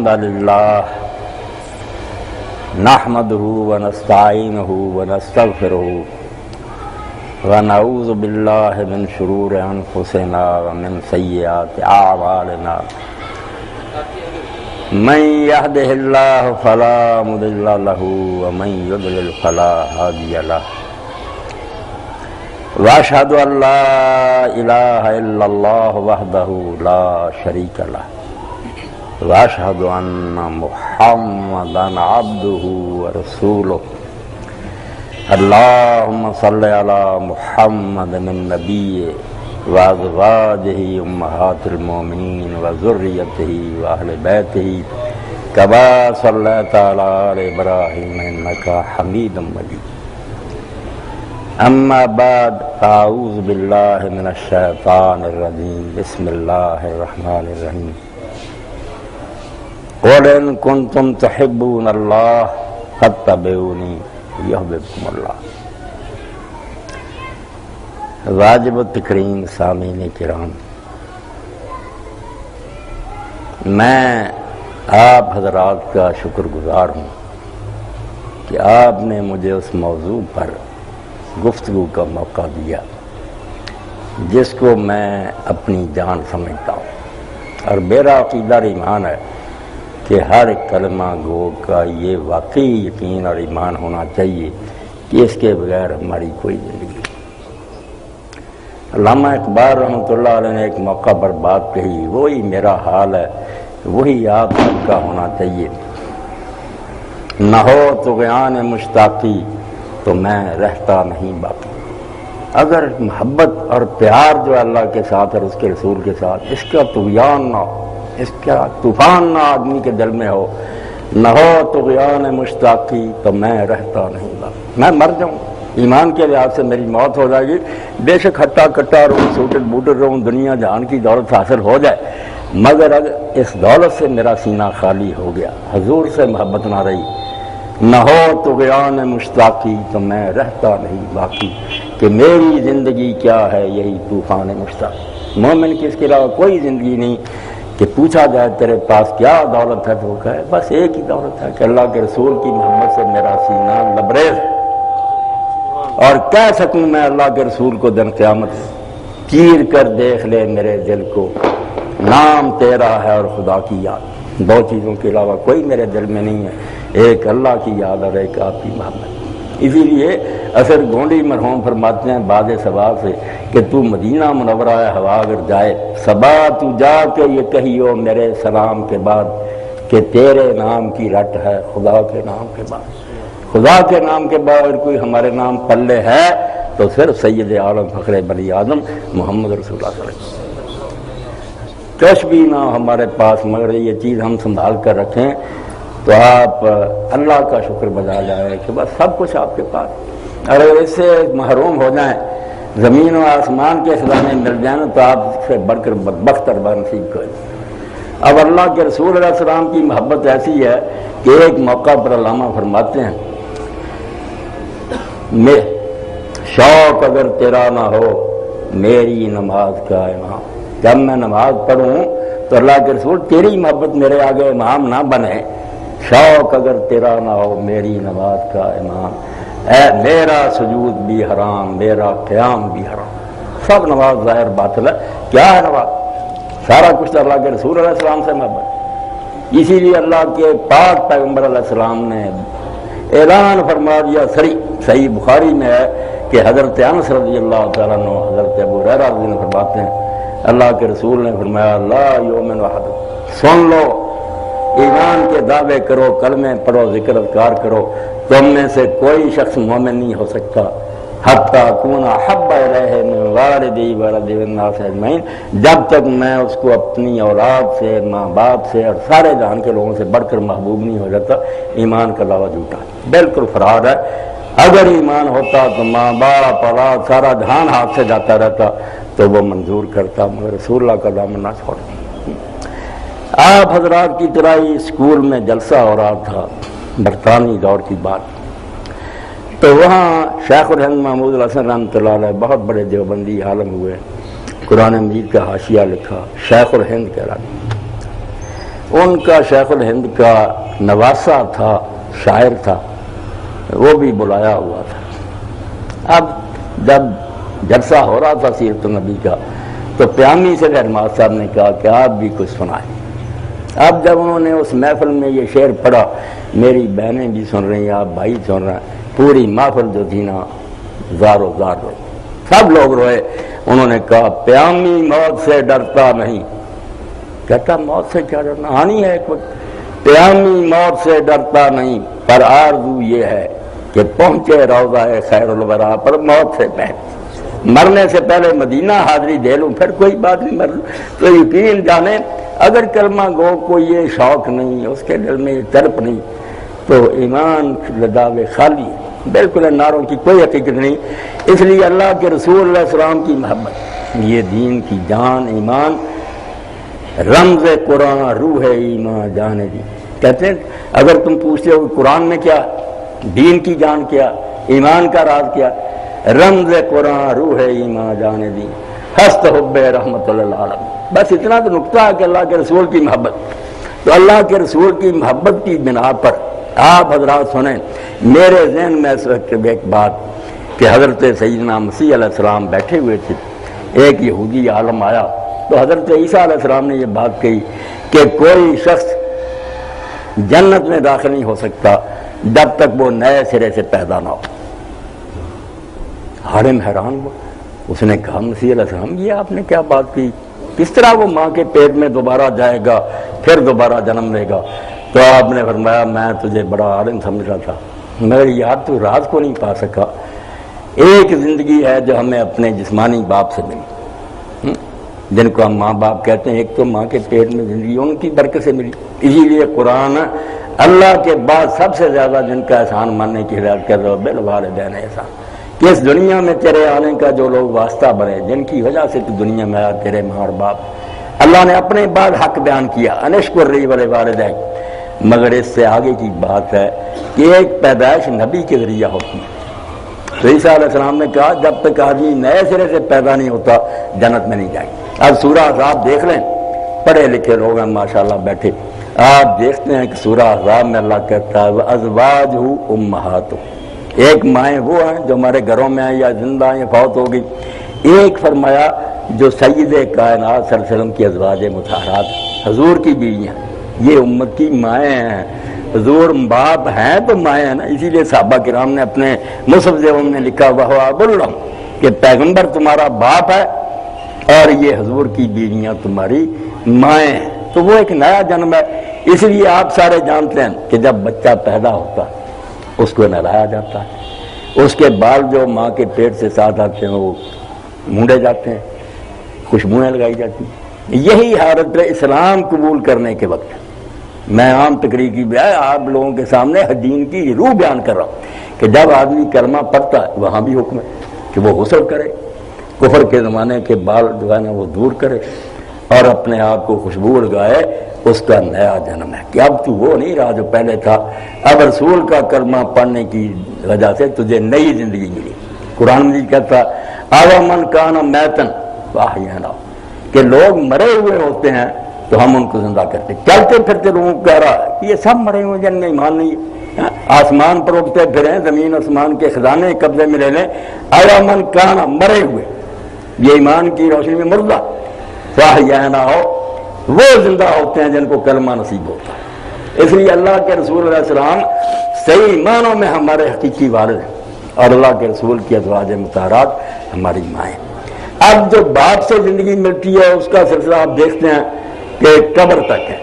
الحمد لله نحمده ونستعينه ونستغفره ونعوذ بالله من شرور أنفسنا ومن سيئات أعمالنا من يهده الله فلا مضل له ومن يضلل فلا هادي له وأشهد أن لا إله إلا الله وحده لا شريك له وأشهد أن محمدا عبده ورسوله اللهم صل على محمد النبي وأزواجه أمهات المؤمنين وذريته وأهل بيته كما صليت على آل إبراهيم إنك حميد مجيد أما بعد أعوذ بالله من الشيطان الرجيم بسم الله الرحمن الرحيم قل إن كنتم تحبون الله فاتبعوني يحببكم الله۔ واجب التکریم سامعین کرام، میں آپ حضرات کا شکر گزار ہوں کہ آپ نے مجھے اس موضوع پر گفتگو کا موقع دیا جس کو میں اپنی جان سمجھتا ہوں، اور میرا عقیدہ ایمان ہے کہ ہر کلمہ گو کا یہ واقعی یقین اور ایمان ہونا چاہیے کہ اس کے بغیر ہماری کوئی زندگی۔ علامہ اقبال رحمۃ اللہ علیہ نے ایک موقع پر بات کہی، وہی میرا حال ہے، وہی آپ سب کا ہونا چاہیے۔ نہ ہو طغیان مشتاقی تو میں رہتا نہیں باقی۔ اگر محبت اور پیار جو اللہ کے ساتھ اور اس کے رسول کے ساتھ، اس کا طغیان نہ ہو، اس کا طوفان نہ آدمی کے دل میں ہو، نہ ہو طغیان مشتاقی تو میں رہتا نہیں باقی۔ میں مر جاؤں، ایمان کے لحاظ سے میری موت ہو جائے گی، بے شک ہٹا کٹا رہوں، سوٹڈ بوٹڈ رہوں، دنیا جہان کی دولت حاصل ہو جائے، مگر اگر اس دولت سے میرا سینہ خالی ہو گیا، حضور سے محبت نہ رہی، نہ ہو طغیان مشتاقی تو میں رہتا نہیں باقی، کہ میری زندگی کیا ہے یہی طوفان مشتاق۔ مومن کی اس کے علاوہ کوئی زندگی نہیں کہ پوچھا جائے تیرے پاس کیا دولت ہے تو کہے بس ایک ہی دولت ہے کہ اللہ کے رسول کی محبت سے میرا سینہ لبریز، اور کہہ سکوں میں اللہ کے رسول کو دن قیامت چیر کر دیکھ لے میرے دل کو، نام تیرا ہے اور خدا کی یاد، دو چیزوں کے علاوہ کوئی میرے دل میں نہیں ہے، ایک اللہ کی یاد اور ایک آپ کی محبت۔ اسی لیے اثر گونڈی مرحوم فرماتے ہیں بعد صبا سے کہ تو مدینہ منورہ ہوا اگر جائے، صبا تو جا کے یہ کہیو میرے سلام کے بعد کہ تیرے نام کی رٹ ہے خدا کے نام کے بعد۔ خدا کے نام کے بعد اگر کوئی ہمارے نام پلے ہے تو صرف سید عالم فخر بنی آدم محمد رسول اللہ صلی اللہ علیہ وسلم۔ کچھ بھی نہ ہمارے پاس مگر یہ چیز ہم سنبھال کر رکھیں تو آپ اللہ کا شکر بجا جائے کہ بس سب کچھ آپ کے پاس۔ اگر اس سے محروم ہو جائیں، زمین و آسمان کے خزانے مل جائیں تو آپ سے بڑھ کر بدبخت اور بنصیب کریں۔ اب اللہ کے رسول علیہ السلام کی محبت ایسی ہے کہ ایک موقع پر علامہ فرماتے ہیں میں شوق اگر تیرا نہ ہو میری نماز کا امام، جب میں نماز پڑھوں تو اللہ کے رسول تیری محبت میرے آگے امام نہ بنے، شوق اگر تیرا نہ ہو میری نماز کا امام، اے میرا سجود بھی حرام میرا قیام بھی حرام۔ سب نماز ظاہر باطل ہے، کیا ہے نماز؟ سارا کچھ تو اللہ کے رسول علیہ السلام سے محبت۔ اسی لیے اللہ کے پاک پیغمبر علیہ السلام نے اعلان فرما دیا، صحیح بخاری میں ہے کہ حضرت انس رضی اللہ تعالیٰ عنہ حضرت ابو ہریرہ رضی اللہ عنہ فرماتے ہیں اللہ کے رسول نے فرمایا لا یؤمن احدکم، سن لو، ایمان کے دعوے کرو، کلمے پڑھو، ذکر اذکار کرو، تم میں سے کوئی شخص مومن نہیں ہو سکتا حتی اکون احب الیہ من والدی وولدی والناس اجمعین، جب تک میں اس کو اپنی اولاد سے، ماں باپ سے اور سارے جہان کے لوگوں سے بڑھ کر محبوب نہیں ہو جاتا۔ ایمان کا دعویٰ جھوٹا ہے، بالکل فرار ہے۔ اگر ایمان ہوتا تو ماں باپ اولاد سارا جہان ہاتھ سے جاتا رہتا تو وہ منظور کرتا، مگر رسول اللہ کا دامن نہ چھوڑ۔ آپ حضرات کی طرح ہی اسکول میں جلسہ ہو رہا تھا، برطانوی دور کی بات، تو وہاں شیخ الہند محمود الحسن رحمۃ اللہ علیہ بہت بڑے دیوبندی عالم ہوئے، قرآن مجید کا حاشیہ لکھا، شیخ الہند کہہ رہا۔ ان کا شیخ الہند کا نواسا تھا، شاعر تھا، وہ بھی بلایا ہوا تھا۔ اب جب جلسہ ہو رہا تھا سیرت النبی کا تو پیامی سے رحمات صاحب نے کہا کہ آپ بھی کچھ سنائیں۔ اب جب انہوں نے اس محفل میں یہ شعر پڑھا، میری بہنیں بھی سن رہی ہیں، آپ بھائی سن رہے ہیں، پوری محفل جو تھی نا زارو زار روئے، سب لوگ روئے۔ انہوں نے کہا پیامی موت سے ڈرتا نہیں۔ کہتا موت سے کیا ڈرنا، آنی ہے ایک وقت۔ پیامی موت سے ڈرتا نہیں، پر آرزو یہ ہے کہ پہنچے روضہ خیر الورا پر موت سے پہلے، مرنے سے پہلے مدینہ حاضری دے لوں، پھر کوئی بات نہیں، مر تو یقین جانے اگر کلمہ گو کو یہ شوق نہیں، اس کے دل میں یہ تڑپ نہیں، تو ایمان لداوے خالی ہے، بالکل نعروں کی کوئی حقیقت نہیں۔ اس لیے اللہ کے رسول علیہ السلام کی محبت، یہ دین کی جان، ایمان، رمز قرآن روح ایمان جان دی۔ کہتے ہیں اگر تم پوچھتے ہو قرآن میں کیا، دین کی جان کیا، ایمان کا راز کیا، رمز قرآن روح ایمان جان دی، ہست حب رحمت اللہ عالم، بس اتنا تو نقطہ ہے کہ اللہ کے رسول کی محبت۔ تو اللہ کے رسول کی محبت کی بنا پر آپ حضرات سنیں، میرے ذہن میں اس وقت ایک بات کہ حضرت سیدنا مسیح علیہ السلام بیٹھے ہوئے تھے، ایک یہودی عالم آیا تو حضرت عیسیٰ علیہ السلام نے یہ بات کہی کہ کوئی شخص جنت میں داخل نہیں ہو سکتا جب تک وہ نئے سرے سے پیدا نہ ہو۔ عالم حیران ہوا، اس نے کہا مسیح علیہ السلام یہ آپ نے کیا بات کی، کس طرح وہ ماں کے پیٹ میں دوبارہ جائے گا پھر دوبارہ جنم لے گا؟ تو آپ نے فرمایا میں تجھے بڑا عالم سمجھ رہا تھا مگر یار تو راز کو نہیں پا سکا۔ ایک زندگی ہے جو ہمیں اپنے جسمانی باپ سے ملی، جن کو ہم ماں باپ کہتے ہیں، ایک تو ماں کے پیٹ میں زندگی ان کی برکت سے ملی۔ اسی لیے قرآن اللہ کے بعد سب سے زیادہ جن کا احسان ماننے کی ہدایت کر رہا ہو، بالوالدین احسان، کہ اس دنیا میں تیرے آنے کا جو لوگ واسطہ بنے، جن کی وجہ سے تو دنیا میں آیا، تیرے ماں اور باپ۔ اللہ نے اپنے بعد حق بیان کیا، انشکر لی والوالدین، مگر اس سے آگے کی بات ہے کہ ایک پیدائش نبی کے ذریعہ ہوتی ہے۔ تو عیسیٰ علیہ السلام نے کہا جب تک آدمی نئے سرے سے پیدا نہیں ہوتا جنت میں نہیں جائے گا۔ اب سورہ احزاب دیکھ لیں، پڑھے لکھے لوگ ہیں ماشاءاللہ بیٹھے، آپ دیکھتے ہیں کہ سورہ احزاب میں اللہ کہتا ہے وَأَزْوَاجُهُ أُمَّهَاتُهُمْ، ایک مائیں وہ ہیں جو ہمارے گھروں میں ہیں یا زندہ ہیں، فوت ہو گئی۔ ایک فرمایا جو سید کائنات صلی اللہ علیہ وسلم کی ازواج مطہرات، حضور کی بیویاں، یہ امت کی مائیں ہیں۔ حضور باپ ہیں تو مائیں ہیں نا، اسی لیے صحابہ کرام نے اپنے مصحف نے لکھا وَهُوَ أَبُو اللَّهِ کہ پیغمبر تمہارا باپ ہے اور یہ حضور کی بیویاں تمہاری مائیں ہیں۔ تو وہ ایک نیا جنم ہے۔ اس لیے آپ سارے جانتے ہیں کہ جب بچہ پیدا ہوتا ہے اس کو نہلایا جاتا ہے، اس کے بال جو ماں کے پیٹ سے ساتھ آتے ہیں وہ مونڈے جاتے ہیں، خوشبوئیں لگائی جاتی ہیں۔ یہی حالت اسلام قبول کرنے کے وقت میں عام تقریر کی بجائے آپ لوگوں کے سامنے دین کی روح بیان کر رہا ہوں کہ جب آدمی کلمہ پڑھتا ہے وہاں بھی حکم ہے کہ وہ غسل کرے، کفر کے زمانے کے بال جو ہے نا وہ دور کرے اور اپنے آپ کو خوشبو لگائے، اس کا نیا جنم ہے کہ اب تو وہ نہیں رہا جو پہلے تھا، اب رسول کا کلمہ پڑھنے کی وجہ سے تجھے نئی زندگی ملی۔ قرآن مجید کہتا آوا من کان میتن فاحییناہ، کہ لوگ مرے ہوئے ہوتے ہیں تو ہم ان کو زندہ کرتے، چلتے پھرتے لوگوں کو کہہ رہا کہ یہ سب مرے ہوئے جن میں ایمان نہیں ہے، آسمان پر اٹھتے پھریں، زمین آسمان کے خزانے قبضے میں لے لیں، آوا من کان مرے ہوئے، یہ ایمان کی روشنی میں مردہ، فاحییناہ وہ زندہ ہوتے ہیں جن کو کلمہ نصیب ہوتا ہے۔ اس لیے اللہ کے رسول علیہ السلام صحیح معنوں میں ہمارے حقیقی والد ہیں اور اللہ کے رسول کی ازواج مطہرات ہماری مائیں۔ اب جو باپ سے زندگی ملتی ہے اس کا سلسلہ آپ دیکھتے ہیں کہ قبر تک ہے،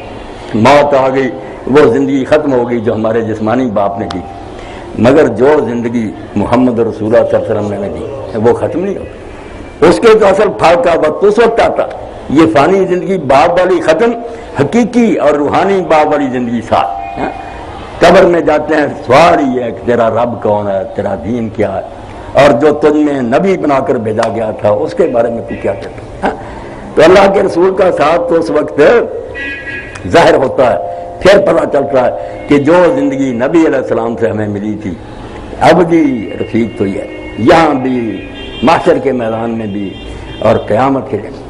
موت آ گئی، وہ زندگی ختم ہو گئی جو ہمارے جسمانی باپ نے دی، مگر جو زندگی محمد رسول اللہ صلی اللہ علیہ وسلم نے دی وہ ختم نہیں ہوتی، اس کے تو اصل پھل کا وقت اس وقت آتا۔ یہ فانی زندگی باپ والی ختم، حقیقی اور روحانی باپ والی زندگی ساتھ۔ قبر میں جاتے ہیں سوال یہ ہے کہ تیرا رب کون ہے، تیرا دین کیا ہے، اور جو تجھ میں نبی بنا کر بھیجا گیا تھا اس کے بارے میں تو کیا کہتا ہے۔ تو اللہ کے رسول کا ساتھ تو اس وقت ظاہر ہوتا ہے، پھر پتہ چلتا ہے کہ جو زندگی نبی علیہ السلام سے ہمیں ملی تھی ابدی رفیق تو یہ یہاں بھی، محشر کے میدان میں بھی اور قیامت کے دن۔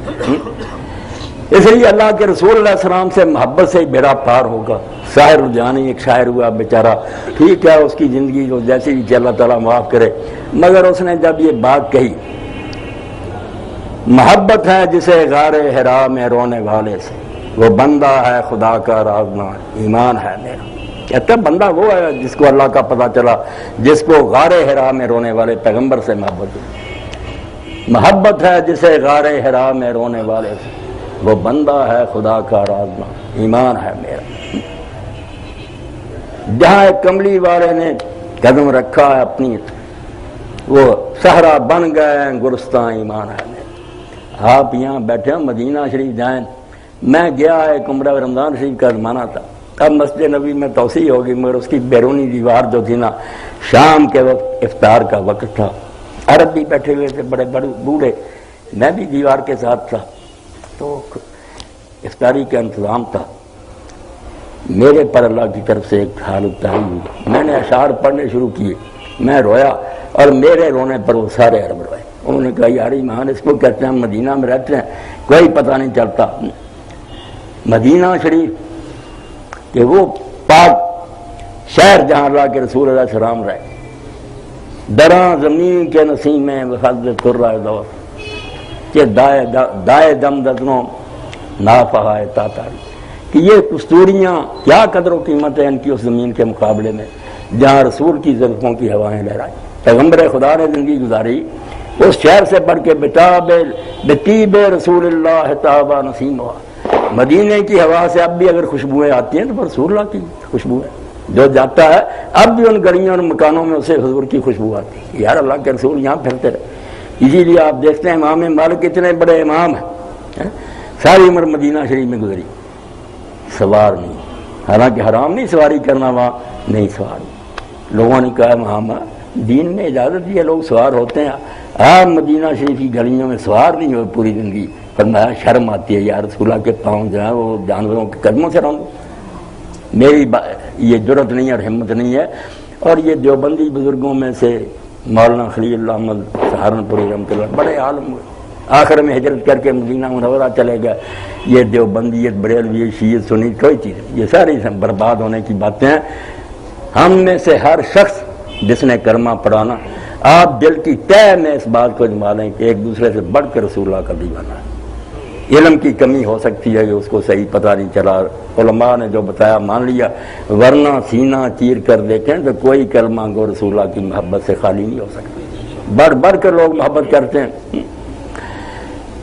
اس لیے اللہ کے رسول علیہ السلام سے محبت سے ہی بیڑا پار ہوگا۔ ساحر الجانی ایک شاعر ہوا بیچارہ، ٹھیک ہے اس کی زندگی جو جیسی بھی اللہ تعالیٰ معاف کرے، مگر اس نے جب یہ بات کہی، محبت ہے جسے غار حرا میں رونے والے سے، وہ بندہ ہے خدا کا رازنا، ایمان ہے میرا۔ کہتا بندہ وہ ہے جس کو اللہ کا پتہ چلا، جس کو غار حرا میں رونے والے پیغمبر سے محبت ہوئی۔ محبت ہے جسے غار حرا میں رونے والے سے، وہ بندہ ہے خدا کا رازنا، ایمان ہے میرا۔ جہاں ایک کملی والے نے قدم رکھا ہے اپنی، وہ صحرا بن گئے گلستان، ایمان ہے میرا۔ آپ یہاں بیٹھے ہیں، مدینہ شریف جائیں۔ میں گیا ایک عمرہ رمضان شریف کا زمانہ تھا، اب مسجد نبی میں توسیع ہوگی، مگر اس کی بیرونی دیوار جو تھی نا، شام کے وقت افطار کا وقت تھا، عرب بھی بیٹھے ہوئے تھے بڑے بڑے بوڑھے، میں بھی دیوار کے ساتھ تھا، تو افطاری کا انتظام تھا۔ میرے پر اللہ کی طرف سے ایک حالت تاری ہوئی، میں نے اشعار پڑھنے شروع کیے، میں رویا، اور میرے رونے پر وہ سارے عرب روئے۔ انہوں نے کہا یار ایمان اس کو کہتے ہیں، مدینہ میں رہتے ہیں کوئی پتہ نہیں چلتا۔ مدینہ شریف کہ وہ پاک شہر جہاں اللہ کے رسول علیہ السلام رہے، دراں زمین کے نسیم میں وخد ترہ دور کہ دائے دم ددنوں نافہائے تاتاری، کہ یہ کستوریاں کیا قدر و قیمت ہے ان کی اس زمین کے مقابلے میں جہاں رسول کی زلفوں کی ہوائیں لہرائیں۔ پیغمبر خدا نے زندگی گزاری اس شہر سے بڑھ کے بطیب رسول اللہ تابا نسیم ہوا۔ مدینے کی ہوا سے اب بھی اگر خوشبوئیں آتی ہیں تو رسول اللہ کی خوشبو ہے، جو جاتا ہے اب بھی ان گلیوں اور مکانوں میں اسے حضور کی خوشبو آتی ہے۔ یار اللہ کے رسول یہاں پھرتے رہے، اسی لیے آپ دیکھتے ہیں امام مالک اتنے بڑے امام ہیں، ساری عمر مدینہ شریف میں گزری، سوار نہیں، حالانکہ حرام نہیں سواری کرنا، وہاں نہیں سوار۔ لوگوں نے کہا وہاں دین نے اجازت دی ہے، لوگ سوار ہوتے ہیں، آپ مدینہ شریف کی گلیوں میں سوار نہیں ہوئے پوری زندگی۔ فرمایا شرم آتی ہے یار، رسول اللہ کے پاؤں جو ہیں وہ جانوروں کے قدموں سے رہوں، میری یہ جرت نہیں ہے اور ہمت نہیں ہے۔ اور یہ دیوبندی بزرگوں میں سے مولانا خلیل اللہ احمد سہارنپوری رحمۃ اللہ بڑے عالم ہوئے، آخر میں ہجرت کر کے مدینہ منورہ چلے گئے۔ یہ دیوبندیت، بریلوی، شیعت، سنی کوئی چیز، یہ ساری برباد ہونے کی باتیں ہیں۔ ہم میں سے ہر شخص جس نے کلمہ پڑھانا، آپ دل کی تہ میں اس بات کو جما لیں کہ ایک دوسرے سے بڑھ کر رسول اللہ کا دیوانہ ہے۔ علم کی کمی ہو سکتی ہے کہ اس کو صحیح پتہ نہیں چلا، علماء نے جو بتایا مان لیا، ورنہ سینہ چیر کر دیکھیں تو کوئی کلمہ گو رسول اللہ کی محبت سے خالی نہیں ہو سکتا، بڑھ بڑھ کر لوگ محبت کرتے ہیں۔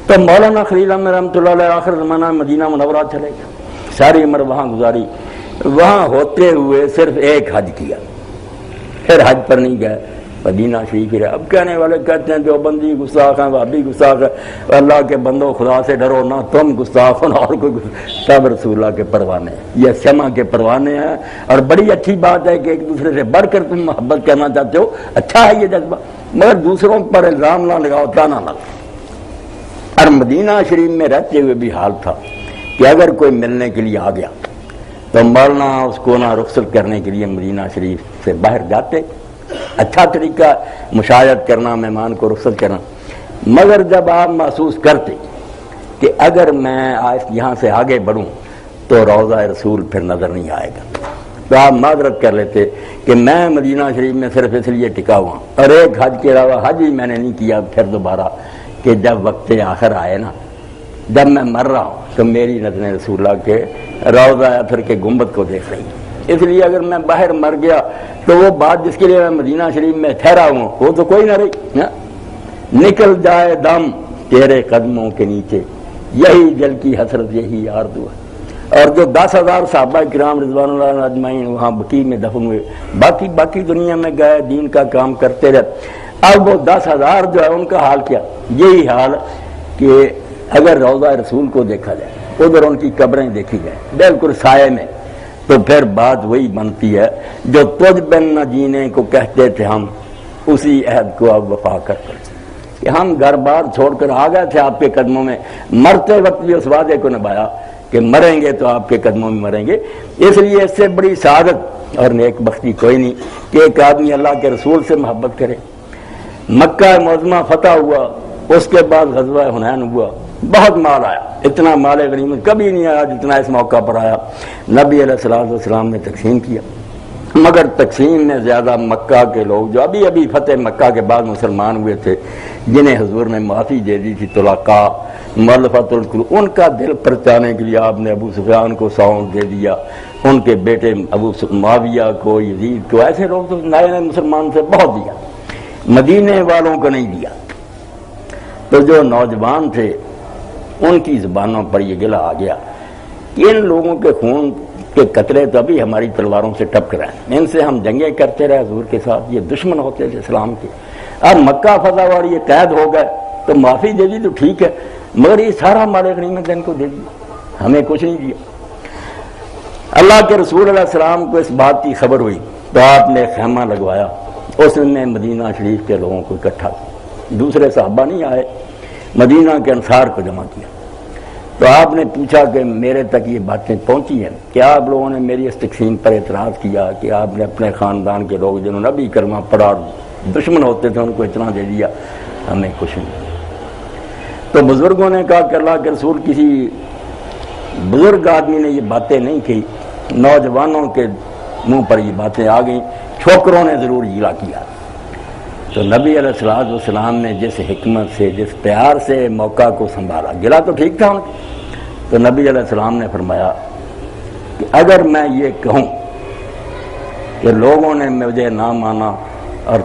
تو مولانا خلیل احمد رحمۃ اللہ علیہ آخر زمانہ مدینہ منورہ چلے گئے، ساری عمر وہاں گزاری۔ وہاں ہوتے ہوئے صرف ایک حج کیا، پھر حج پر نہیں گئے، مدینہ شریف رہے۔ اب کہنے والے کہتے ہیں دیوبندی گستاخ ہیں، وہابی گستاخ ہیں، اللہ کے بندو خدا سے ڈرو، نہ تم گستاخ ہو نہ اور کوئی سب رسول اللہ کے پروانے ہیں، یہ شمع کے پروانے ہیں۔ اور بڑی اچھی بات ہے کہ ایک دوسرے سے بڑھ کر تم محبت کرنا چاہتے ہو، اچھا ہے یہ جذبہ، مگر دوسروں پر الزام نہ لگاؤ، تانا نہ لگاؤ۔ اور مدینہ شریف میں رہتے ہوئے بھی حال تھا کہ اگر کوئی ملنے کے لیے آ گیا تو مولانا اس کو نہ رخصت کرنے کے لیے مدینہ شریف سے باہر جاتے، اچھا طریقہ مشاہدت کرنا، مہمان کو رخصت کرنا۔ مگر جب آپ محسوس کرتے کہ اگر میں یہاں سے آگے بڑھوں تو روضہ رسول پھر نظر نہیں آئے گا، تو آپ معذرت کر لیتے کہ میں مدینہ شریف میں صرف اس لیے ٹکا ہوا، اور ایک حج کے علاوہ حج ہی میں نے نہیں کیا پھر دوبارہ، کہ جب وقت آخر آئے نا، جب میں مر رہا ہوں تو میری نظریں رسول اللہ کے روضہ پھر کے گنبد کو دیکھ رہی ہیں۔ اس لیے اگر میں باہر مر گیا تو وہ بات جس کے لیے میں مدینہ شریف میں ٹھہرا ہوں وہ تو کوئی نہ رہی۔ نکل جائے دم تیرے قدموں کے نیچے، یہی دل کی حسرت، یہی آرزو ہے۔ اور جو 10,000 صحابہ کرام رضوان اللہ اجمعین وہاں بقیع میں دفن ہوئے، باقی دنیا میں گئے، دین کا کام کرتے رہے، اب وہ 10,000 جو ہے ان کا حال کیا؟ یہی حال کہ اگر روضہ رسول کو دیکھا جائے، ادھر ان کی قبریں دیکھی جائیں بالکل سائے میں، تو پھر بات وہی بنتی ہے جو تجھ بن نہ جینے کو کہتے تھے ہم، اسی عہد کو اب وفا کر کہ ہم گھر بار چھوڑ کر آ گئے تھے آپ کے قدموں میں، مرتے وقت بھی اس وعدے کو نبھایا کہ مریں گے تو آپ کے قدموں میں مریں گے۔ اس لیے اس سے بڑی سعادت اور نیک بختی کوئی نہیں کہ ایک آدمی اللہ کے رسول سے محبت کرے۔ مکہ معظمہ فتح ہوا، اس کے بعد غزوہ حنین ہوا، بہت مال آیا، اتنا مال غنیمت کبھی نہیں آیا جتنا اس موقع پر آیا۔ نبی علیہ السلام نے تقسیم کیا، مگر تقسیم میں زیادہ مکہ کے لوگ جو ابھی ابھی فتح مکہ کے بعد مسلمان ہوئے تھے، جنہیں حضور نے معافی دے دی تھی، طلقاء، مؤلفۃ القلوب، ان کا دل پرچانے کے لیے آپ نے ابو سفیان کو سونپ دے دیا، ان کے بیٹے ابو معاویہ کو، یزید کو، ایسے لوگ تو نئے نئے مسلمان سے بہت دیا، مدینے والوں کو نہیں دیا۔ تو جو نوجوان تھے ان کی زبانوں پر یہ گلہ آ گیا کہ ان لوگوں کے خون کے قطرے تو ابھی ہماری تلواروں سے ٹپک رہے ہیں، ان سے ہم جنگیں کرتے رہے حضور کے ساتھ، یہ دشمن ہوتے تھے اسلام کے، اب مکہ فتح اور یہ قید ہو گئے تو معافی دے دی تو ٹھیک ہے، مگر یہ سارا مال غنیمت ان کو دے دیا، ہمیں کچھ نہیں دیا۔ اللہ کے رسول علیہ السلام کو اس بات کی خبر ہوئی تو آپ نے خیمہ لگوایا، اس نے مدینہ شریف کے لوگوں کو اکٹھا کیا، دوسرے صحابہ نہیں آئے، مدینہ کے انصار کو جمع کیا۔ تو آپ نے پوچھا کہ میرے تک یہ باتیں پہنچی ہیں، کیا آپ لوگوں نے میری اس تقسیم پر اعتراض کیا کہ آپ نے اپنے خاندان کے لوگ جنہوں نے ابھی کلمہ پڑھا اور دشمن ہوتے تھے ان کو اتنا دے دیا، ہمیں کچھ نہیں۔ تو بزرگوں نے کہا کہ اللہ کے رسول کسی بزرگ آدمی نے یہ باتیں نہیں کی، نوجوانوں کے منہ پر یہ باتیں آ گئیں، چھوکروں نے ضرور گیلا کیا۔ تو نبی علیہ السلام نے جس حکمت سے، جس پیار سے موقع کو سنبھالا، گلا تو ٹھیک تھا ان کو، تو نبی علیہ السلام نے فرمایا کہ اگر میں یہ کہوں کہ لوگوں نے مجھے نہ مانا اور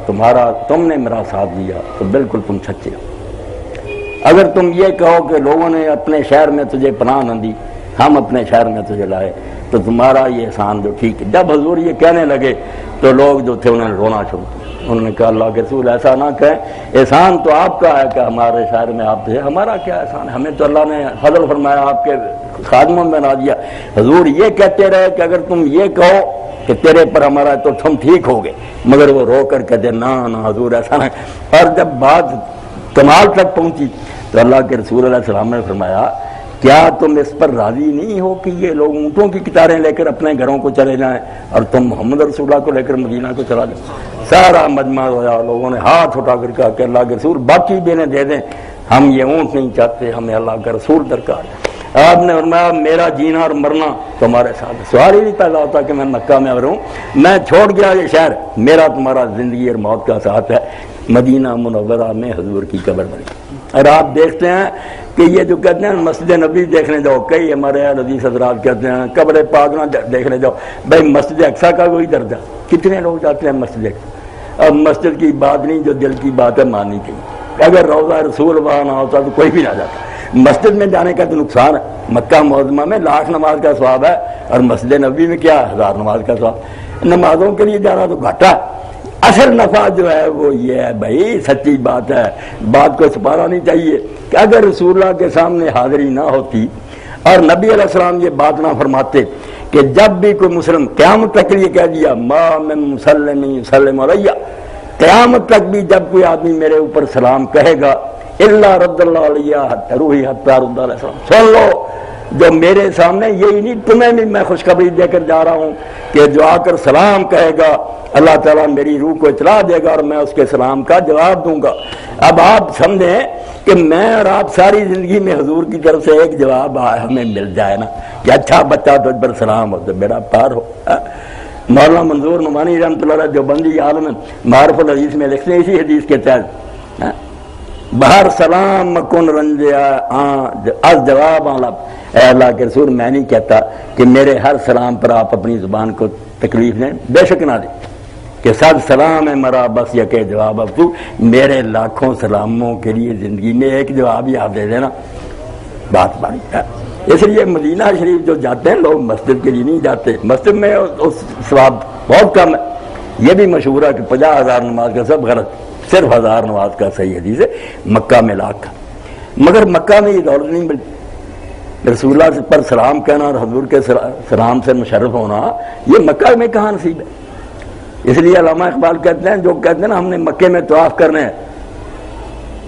تم نے میرا ساتھ دیا تو بالکل تم سچے ہو، اگر تم یہ کہو کہ لوگوں نے اپنے شہر میں تجھے پناہ نہ دی، ہم اپنے شہر میں تجھے لائے، تو تمہارا یہ احسان جو ٹھیک ہے۔ جب حضور یہ کہنے لگے تو لوگ جو تھے انہوں نے رونا شروع کیا، انہوں نے کہا اللہ کے رسول ایسا نہ کہیں، احسان تو آپ کا ہے کہ ہمارے شہر میں آپ تھے، ہمارا کیا احسان ہے، ہمیں تو اللہ نے فضل فرمایا، آپ کے خادموں میں بنا دیا۔ حضور یہ کہتے رہے کہ اگر تم یہ کہو کہ تیرے پر ہمارا تو تم ٹھیک ہو گے، مگر وہ رو کر کہتے نہ حضور ایسا نہ۔ اور جب بات کمال تک پہنچی تو اللہ کے رسول علیہ السلام نے فرمایا کیا تم اس پر راضی نہیں ہو کہ یہ لوگ اونٹوں کی قطاریں لے کر اپنے گھروں کو چلے جائیں اور تم محمد رسول اللہ کو لے کر مدینہ کو چلا جائیں؟ سارا مجمع ہوا، لوگوں نے ہاتھ اٹھا کر کہا کہ اللہ کے رسول باقی بھی انہیں دے دیں، ہم یہ اونٹ نہیں چاہتے، ہمیں اللہ کا رسول درکار ہے۔ آپ نے فرمایا میرا جینا اور مرنا تمہارے ساتھ، سوال ہی نہیں پیدا ہوتا کہ میں مکہ میں رہوں، میں چھوڑ گیا یہ شہر، میرا تمہارا زندگی اور موت کا ساتھ ہے۔ مدینہ منورہ میں حضور کی قبر بنی، اور آپ دیکھتے ہیں کہ یہ جو کہتے ہیں مسجد نبی دیکھنے جاؤ، کئی ہمارے حدیث حضرات کہتے ہیں قبر پاک نہ دیکھنے جاؤ، بھائی مسجد اقصیٰ کا کوئی درجہ، کتنے لوگ جاتے ہیں مسجد اقصیٰ؟ اب مسجد کی بات نہیں، جو دل کی بات ہے ماننی چاہیے، اگر روضہ رسول وہاں نہ ہوتا تو کوئی بھی نہ جاتا۔ مسجد میں جانے کا تو نقصان ہے، مکہ معظمہ میں 1,00,000 نماز کا ثواب ہے اور مسجد نبی میں کیا 1,000 نماز کا ثواب، نمازوں کے لیے جانا تو گھاٹا ہے۔ اصل نفع جو ہے وہ یہ ہے بھائی، سچی بات ہے، بات کو چھپانا نہیں چاہیے کہ اگر رسول اللہ کے سامنے حاضری نہ ہوتی اور نبی علیہ السلام یہ بات نہ فرماتے کہ جب بھی کوئی مسلم قیامت تک لیے کہہ دیا ما من مسلم یسلم علیہ، قیامت تک بھی جب کوئی آدمی میرے اوپر سلام کہے گا الا رد اللہ علیہ روحی حتی رد علیہ السلام، سن لو جو میرے سامنے، یہی نہیں تمہیں بھی میں خوشخبری دے کر جا رہا ہوں کہ جو آ کر سلام کہے گا اللہ تعالیٰ میری روح کو اطلاع دے گا اور میں اس کے سلام کا جواب دوں گا۔ اب آپ سمجھیں کہ میں اور آپ ساری زندگی میں حضور کی طرف سے ایک جواب ہمیں مل جائے نا کہ اچھا بچہ تجھ پر سلام ہو تو بیڑا پار ہو۔ مولانا منظور نعمانی رحمۃ اللہ علیہ دیوبندی عالم معارف الحدیث میں لکھتے ہیں اسی حدیث کے تحت بہر سلام مکن رنجیا از جواب آلب، اے اللہ کے رسول میں نہیں کہتا کہ میرے ہر سلام پر آپ اپنی زبان کو تکلیف دیں، بے شک نہ دیں کہ صد سلام ہے مرا بس یہ کہ جواب اب تو، میرے لاکھوں سلاموں کے لیے زندگی میں ایک جواب ہی آپ دے دینا، بات بانی ہے۔ اس لیے مدینہ شریف جو جاتے ہیں لوگ مسجد کے لیے نہیں جاتے، مسجد میں اس ثواب بہت کم ہے۔ یہ بھی مشہور ہے کہ 50,000 نماز کا سب غلط، صرف 1000 نماز کا صحیح حدیث ہے، مکہ میں لاکھ، مگر مکہ میں یہ دولت نہیں ملتی۔ رسول اللہ پر سلام کہنا اور حضور کے سلام سے مشرف ہونا یہ مکہ میں کہاں نصیب ہے؟ اس لیے علامہ اقبال کہتے ہیں، جو کہتے ہیں نا ہم نے مکے میں طواف کرنے ہیں،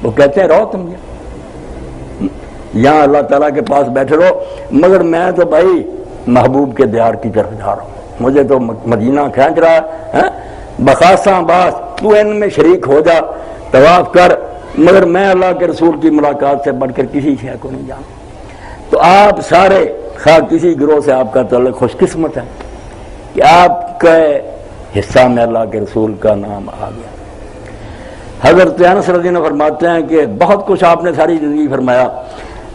وہ کہتے ہیں رہو تم یہاں اللہ تعالیٰ کے پاس بیٹھے رہو، مگر میں تو بھائی محبوب کے دیار کی طرف جا رہا ہوں، مجھے تو مدینہ کھینچ رہا ہے، بخاصاں باس تو ان میں شریک ہو جا، طواف کر، مگر میں اللہ کے رسول کی ملاقات سے بڑھ کر کسی شے کو نہیں جانتا۔ تو آپ سارے خواہ کسی گروہ سے آپ کا تعلق، خوش قسمت ہے کہ آپ کا حصہ میں اللہ کے رسول کا نام آ گیا۔ حضرت انس رضی اللہ عنہ فرماتے ہیں کہ بہت کچھ آپ نے ساری زندگی فرمایا،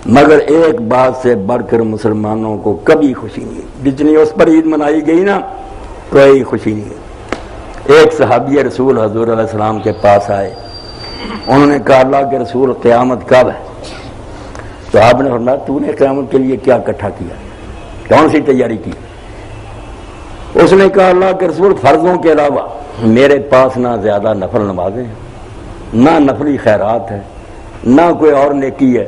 مگر ایک بات سے بڑھ کر مسلمانوں کو کبھی خوشی نہیں، جتنی اس پر عید منائی گئی نا کوئی خوشی نہیں۔ ایک صحابی رسول حضور علیہ السلام کے پاس آئے، انہوں نے کہا اللہ کے رسول قیامت کب ہے؟ تو آپ نے فرمایا تو نے قیامت کے لیے کیا اکٹھا کیا، کون سی تیاری کی؟ اس نے کہا اللہ کے رسول فرضوں کے علاوہ میرے پاس نہ زیادہ نفل نمازیں ہیں، نہ نفلی خیرات ہے، نہ کوئی اور نیکی ہے،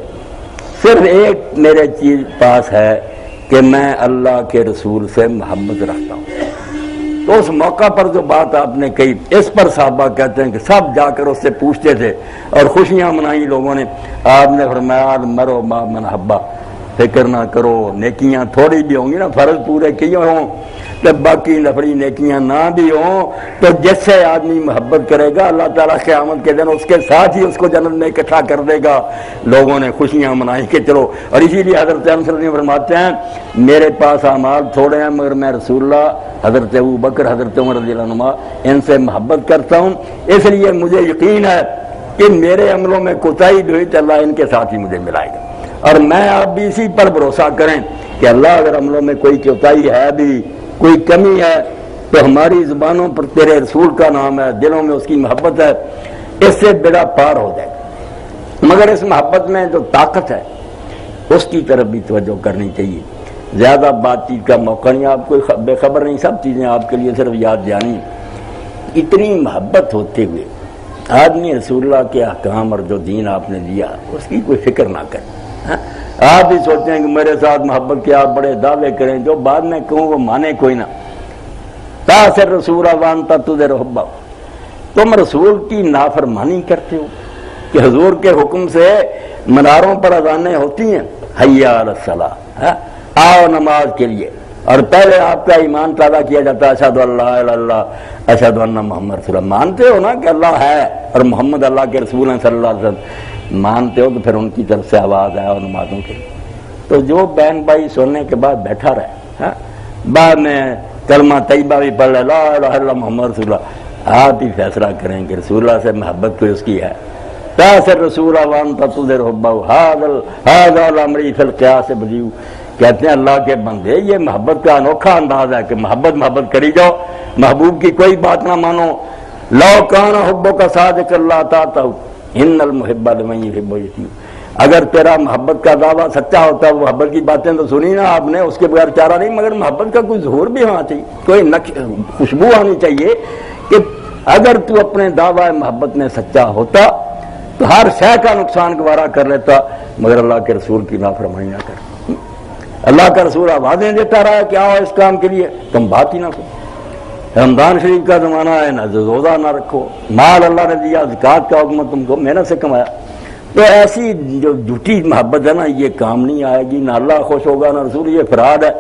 صرف ایک میرے چیز پاس ہے کہ میں اللہ کے رسول سے محبت رکھتا ہوں۔ تو اس موقع پر جو بات آپ نے کہی، اس پر صحابہ کہتے ہیں کہ سب جا کر اس سے پوچھتے تھے اور خوشیاں منائی لوگوں نے۔ آپ نے فرمایا مرو ما من حبا، فکر نہ کرو، نیکیاں تھوڑی بھی ہوں گی نا، فرض پورے کیے ہوں کہ باقی نفلی نیکیاں نہ بھی ہوں، تو جس سے آدمی محبت کرے گا اللہ تعالیٰ قیامت کے دن اس کے ساتھ ہی اس کو جنت میں اکٹھا کر دے گا۔ لوگوں نے خوشیاں منائی کہ چلو، اور اسی لیے حضرت انس رضی اللہ عنہ فرماتے ہیں میرے پاس اعمال تھوڑے ہیں مگر میں رسول اللہ، حضرت ابو بکر، حضرت عمر رضی اللہ عنہ ان سے محبت کرتا ہوں، اس لیے مجھے یقین ہے کہ میرے عملوں میں کوتاہی بھی ہوئی تو اللہ ان کے ساتھ ہی مجھے ملائے گا۔ اور میں آپ بھی اسی پر بھروسہ کریں کہ اللہ اگر عملوں میں کوئی کوتاہی ہے بھی، کوئی کمی ہے، تو ہماری زبانوں پر تیرے رسول کا نام ہے، دلوں میں اس کی محبت ہے، اس سے بیڑا پار ہو جائے گا۔ مگر اس محبت میں جو طاقت ہے اس کی طرف بھی توجہ کرنی چاہیے۔ زیادہ بات چیت کا موقع نہیں، آپ کوئی بے خبر نہیں، سب چیزیں آپ کے لیے صرف یاد جانی۔ اتنی محبت ہوتے ہوئے آدمی رسول اللہ کے احکام اور جو دین آپ نے دیا اس کی کوئی فکر نہ کرے۔ آپ بھی سوچتے ہیں کہ میرے ساتھ محبت کے آپ بڑے دعوے کریں، جو بعد میں کہوں وہ مانے کوئی نہ۔ تاثر رسول وانتا تجھے رحبا، تم رسول کی نافرمانی کرتے ہو کہ حضور کے حکم سے مناروں پر اذانیں ہوتی ہیں، حیا علی الصلاۃ، آؤ نماز کے لیے، اور پہلے آپ کا ایمان تازہ کیا جاتا ہے اشہد ان لا الہ الا اللہ اشہد ان محمد رسول اللہ۔ مانتے ہو نا کہ اللہ ہے اور محمد اللہ کے رسول ہیں صلی اللہ علیہ وسلم، مانتے ہو تو پھر ان کی طرف سے آواز آئے اور نمازوں کے لیے۔ تو جو بہن بھائی سننے کے بعد بیٹھا رہے، بعد میں کلمہ طیبہ بھی پڑھ لے لا الہ الا محمد رسول اللہ، آپ ہی فیصلہ کریں کہ رسول اللہ سے محبت کوئی اس کی ہے۔ تاثر رسول وانتا تجھے رحبا ھذا الامری فی القیاس بدیع، کہتے ہیں اللہ کے بندے یہ محبت کا انوکھا انداز ہے کہ محبت کری جاؤ، محبوب کی کوئی بات نہ مانو۔ لو کان حبک صادق اللہ تعالی ان المحب لمن یحب یطیع، اگر تیرا محبت کا دعویٰ سچا ہوتا ہے، وہ محبت کی باتیں تو سنی نا آپ نے، اس کے بغیر چارہ نہیں، مگر محبت کا کوئی ظہور بھی ہونا چاہیے، کوئی خوشبو آنی چاہیے کہ اگر تو اپنے دعویٰ محبت میں سچا ہوتا تو ہر شے کا نقصان گوارا کر لیتا، مگر اللہ کے رسول کی نافرمانی نہ کر۔ اللہ کا رسول آوازیں دیتا رہا کہ آؤ اس کام کے لیے، تم بات ہی نہ کرو۔ رمضان شریف کا زمانہ ہے، نہ روزہ نہ رکھو، مال اللہ نے دیا، زکوٰۃ کا حکم تم کو محنت سے کمایا۔ تو ایسی جو جھوٹی محبت ہے نا، یہ کام نہیں آئے گی، نہ اللہ خوش ہوگا نہ رسول، یہ فراد ہے۔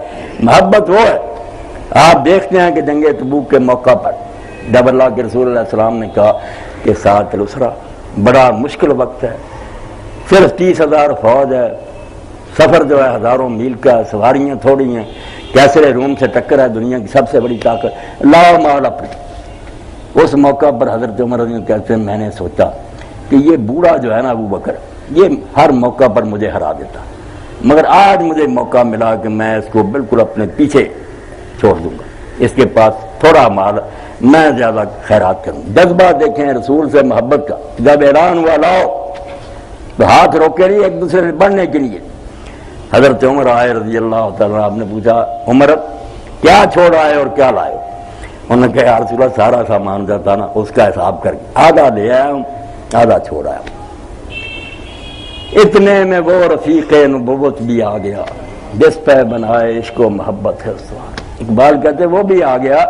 محبت وہ ہے، آپ دیکھتے ہیں کہ جنگ تبوک کے موقع پر جب اللہ کے رسول علیہ السلام نے کہا کہ ساتھ الاسرہ بڑا مشکل وقت ہے، صرف 30,000 فوج ہے، سفر جو ہے ہزاروں میل کا، سواریاں تھوڑی ہیں، کیسرے روم سے ٹکر ہے، دنیا کی سب سے بڑی طاقت، لاؤ مال اپنے۔ اس موقع پر حضرت عمر رضی اللہ عنہ کہتے ہیں میں نے سوچا کہ یہ بوڑھا جو ہے نا ابو بکر، یہ ہر موقع پر مجھے ہرا دیتا، مگر آج مجھے موقع ملا کہ میں اس کو بالکل اپنے پیچھے چھوڑ دوں گا، اس کے پاس تھوڑا مال، میں زیادہ خیرات کروں۔ جذبہ دیکھیں رسول سے محبت کا، جب اعلان ہوا لاؤ تو ہاتھ روکے نہیں ایک دوسرے سے بڑھنے کے لیے۔ حضرت عمر آئے رضی اللہ تعالیٰ، آپ نے پوچھا عمر کیا چھوڑ آئے اور کیا لائے؟ انہوں نے کہا یا رسول اللہ سارا سامان جو تھا نا اس کا حساب کر کے آدھا لے آیا ہوں، آدھا چھوڑ آیا ہوں۔ اتنے میں وہ رفیق نبوت بھی آ گیا جس پہ بنائے عشق و محبت ہے استوار۔ اقبال کہتے وہ بھی آ گیا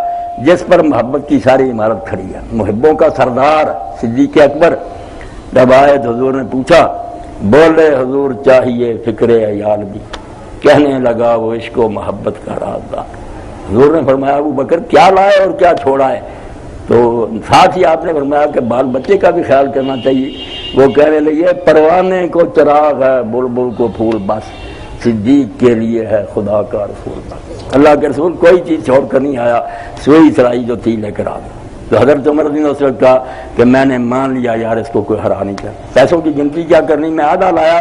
جس پر محبت کی ساری عمارت کھڑی ہے۔ محبوں کا سردار صدیق اکبر جب آئے تو حضور نے پوچھا، بولے حضور چاہیے فکر عیال بھی، کہنے لگا وہ عشق و محبت کا رازدار۔ حضور نے فرمایا ابو بکر کیا لائے اور کیا چھوڑا ہے؟ تو ساتھ ہی آپ نے فرمایا کہ بال بچے کا بھی خیال کرنا چاہیے، وہ کہنے لگے پروانے کو چراغ ہے بلبل کو پھول بس، صدیق کے لیے ہے خدا کا رسول بس۔ اللہ کے رسول کوئی چیز چھوڑ کر نہیں آیا، سوئی سرائی جو تھی لے کر آ گیا۔ تو حضرت عمر نے اس وقت کہا کہ میں نے مان لیا یار اس کو کوئی ہرا نہیں کر، پیسوں کی گنتی کیا کرنی، میں آدھا لایا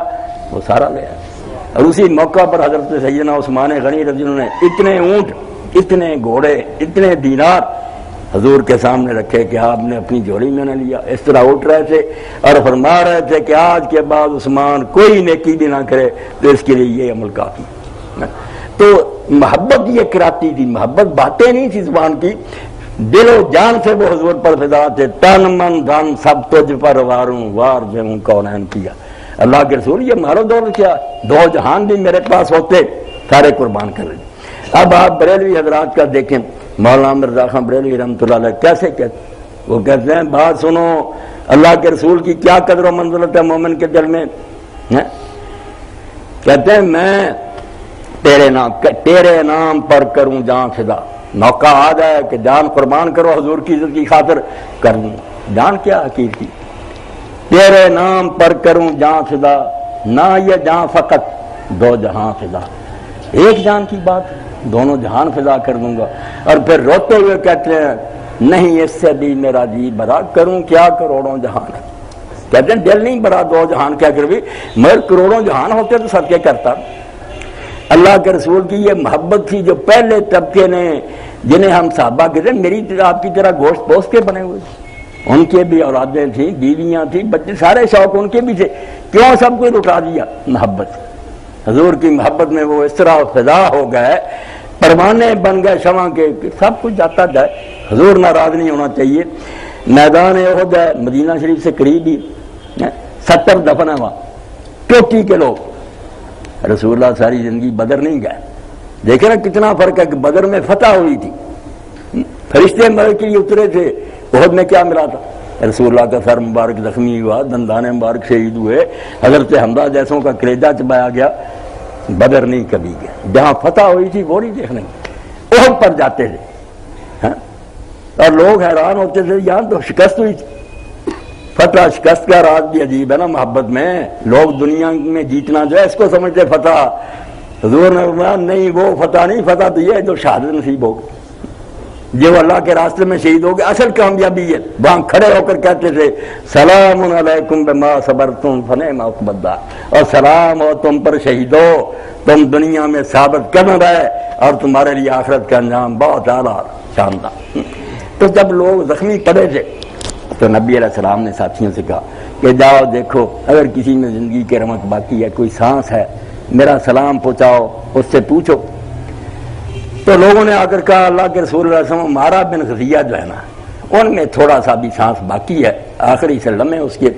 وہ سارا لے آیا۔ اور اسی موقع پر حضرت سیدنا عثمان غنی رضی اللہ عنہ نے اتنے اونٹ، اتنے گھوڑے، اتنے دینار حضور کے سامنے رکھے کہ آپ نے اپنی جوڑی میں نہ لیا، اس طرح اٹھ رہے تھے اور فرما رہے تھے کہ آج کے بعد عثمان کوئی نیکی بھی نہ کرے تو اس کے لیے یہ عمل کافی۔ تو محبت یہ کراتی تھی، محبت باتیں نہیں تھی زبان کی، دل و جان سے وہ حضور پر فدا تھے، تن من دھن سب تجھ پر واروں وار جوں کونین کیا۔ اللہ کے رسول یہ مارو دور کیا، دو جہان بھی میرے پاس ہوتے سارے قربان کر لیں۔ اب آپ بریلوی حضرات کا دیکھیں، مولانا مرزا خان بریلوی رحمۃ اللہ علیہ کیسے کہتے، وہ کہتے ہیں بات سنو اللہ کے رسول کی کیا قدر و منزلت ہے مومن کے دل میں، کہتے ہیں میں تیرے نام پر کروں جان فدا، موقع آ جائے کہ جان قربان کرو حضور کی عزت کی خاطر کر دوں، جان کیا حقیر کی، تیرے نام پر کروں جان فدا، نہ یہ جان فقط دو جہاں فدا، ایک جان کی بات دونوں جہان فدا کر دوں گا۔ اور پھر روتے ہوئے کہتے ہیں نہیں اس سے بھی میرا جی بھرا، کروں کیا کروڑوں جہان، کہتے ہیں دل نہیں بھرا دو جہان کیا کر بھی، مگر کروڑوں جہان ہوتے تو صدقے کرتا۔ اللہ کے رسول کی یہ محبت تھی جو پہلے طبقے نے، جنہیں ہم صحابہ کہتے ہیں میری آپ کی طرح گوشت پوست کے بنے ہوئے، ان کے بھی اولادیں تھیں، بیویاں تھیں، بچے، سارے شوق ان کے بھی تھے، کیوں سب کو لٹا دیا؟ محبت، حضور کی محبت میں وہ اس طرح فدا ہو گئے، پروانے بن گئے شمع کے، سب کچھ جاتا جائے، حضور ناراض نہیں ہونا چاہیے۔ میدان احد ہے مدینہ شریف سے قریب ہی، 70 دفن ہے وہاں، چوٹی کے لوگ، رسول اللہ ساری زندگی بدر نہیں گئے، دیکھیں نا کتنا فرق ہے کہ بدر میں فتح ہوئی تھی، فرشتے مر کے لیے اترے تھے، احد میں کیا ملا تھا؟ رسول اللہ کا سر مبارک زخمی ہوا، دندان مبارک شہید ہوئے، حضرت حمزہ جیسوں کا کلیجہ چبایا گیا، بدر نہیں کبھی گیا، جہاں فتح ہوئی تھی وہ نہیں دیکھنے، احد پر جاتے تھے، اور لوگ حیران ہوتے تھے یہاں تو شکست ہوئی تھی۔ فتح شکست کا راز بھی عجیب ہے نا محبت میں، لوگ دنیا میں جیتنا جو ہے اس کو سمجھتے فتح، حضور نے فرمایا نہیں وہ فتح نہیں، فتح تو یہ ہے جو شہادت نصیب ہوگی، جو اللہ کے راستے میں شہید ہو گئے، اصل کامیابی ہے۔ وہاں کھڑے ہو کر کہتے تھے سلام علیکم بما صبرتم فنعم عقبی الدار، اور سلام ہو تم پر شہیدو، تم دنیا میں ثابت کرنا رہے اور تمہارے لیے آخرت کا انجام بہت اعلیٰ شاندار۔ تو جب لوگ زخمی پڑے تھے تو نبی علیہ السلام نے ساتھیوں سے کہا کہ جاؤ دیکھو اگر کسی میں زندگی کے رمق باقی ہے، کوئی سانس ہے، میرا سلام پہنچاؤ، اس سے پوچھو۔ تو لوگوں نے آ کر کہا اللہ کے رسول اللہ علیہ وسلم مارا بن غزیہ جو ہے نا ان میں تھوڑا سا بھی سانس باقی ہے، آخری سے لمحے اس کے،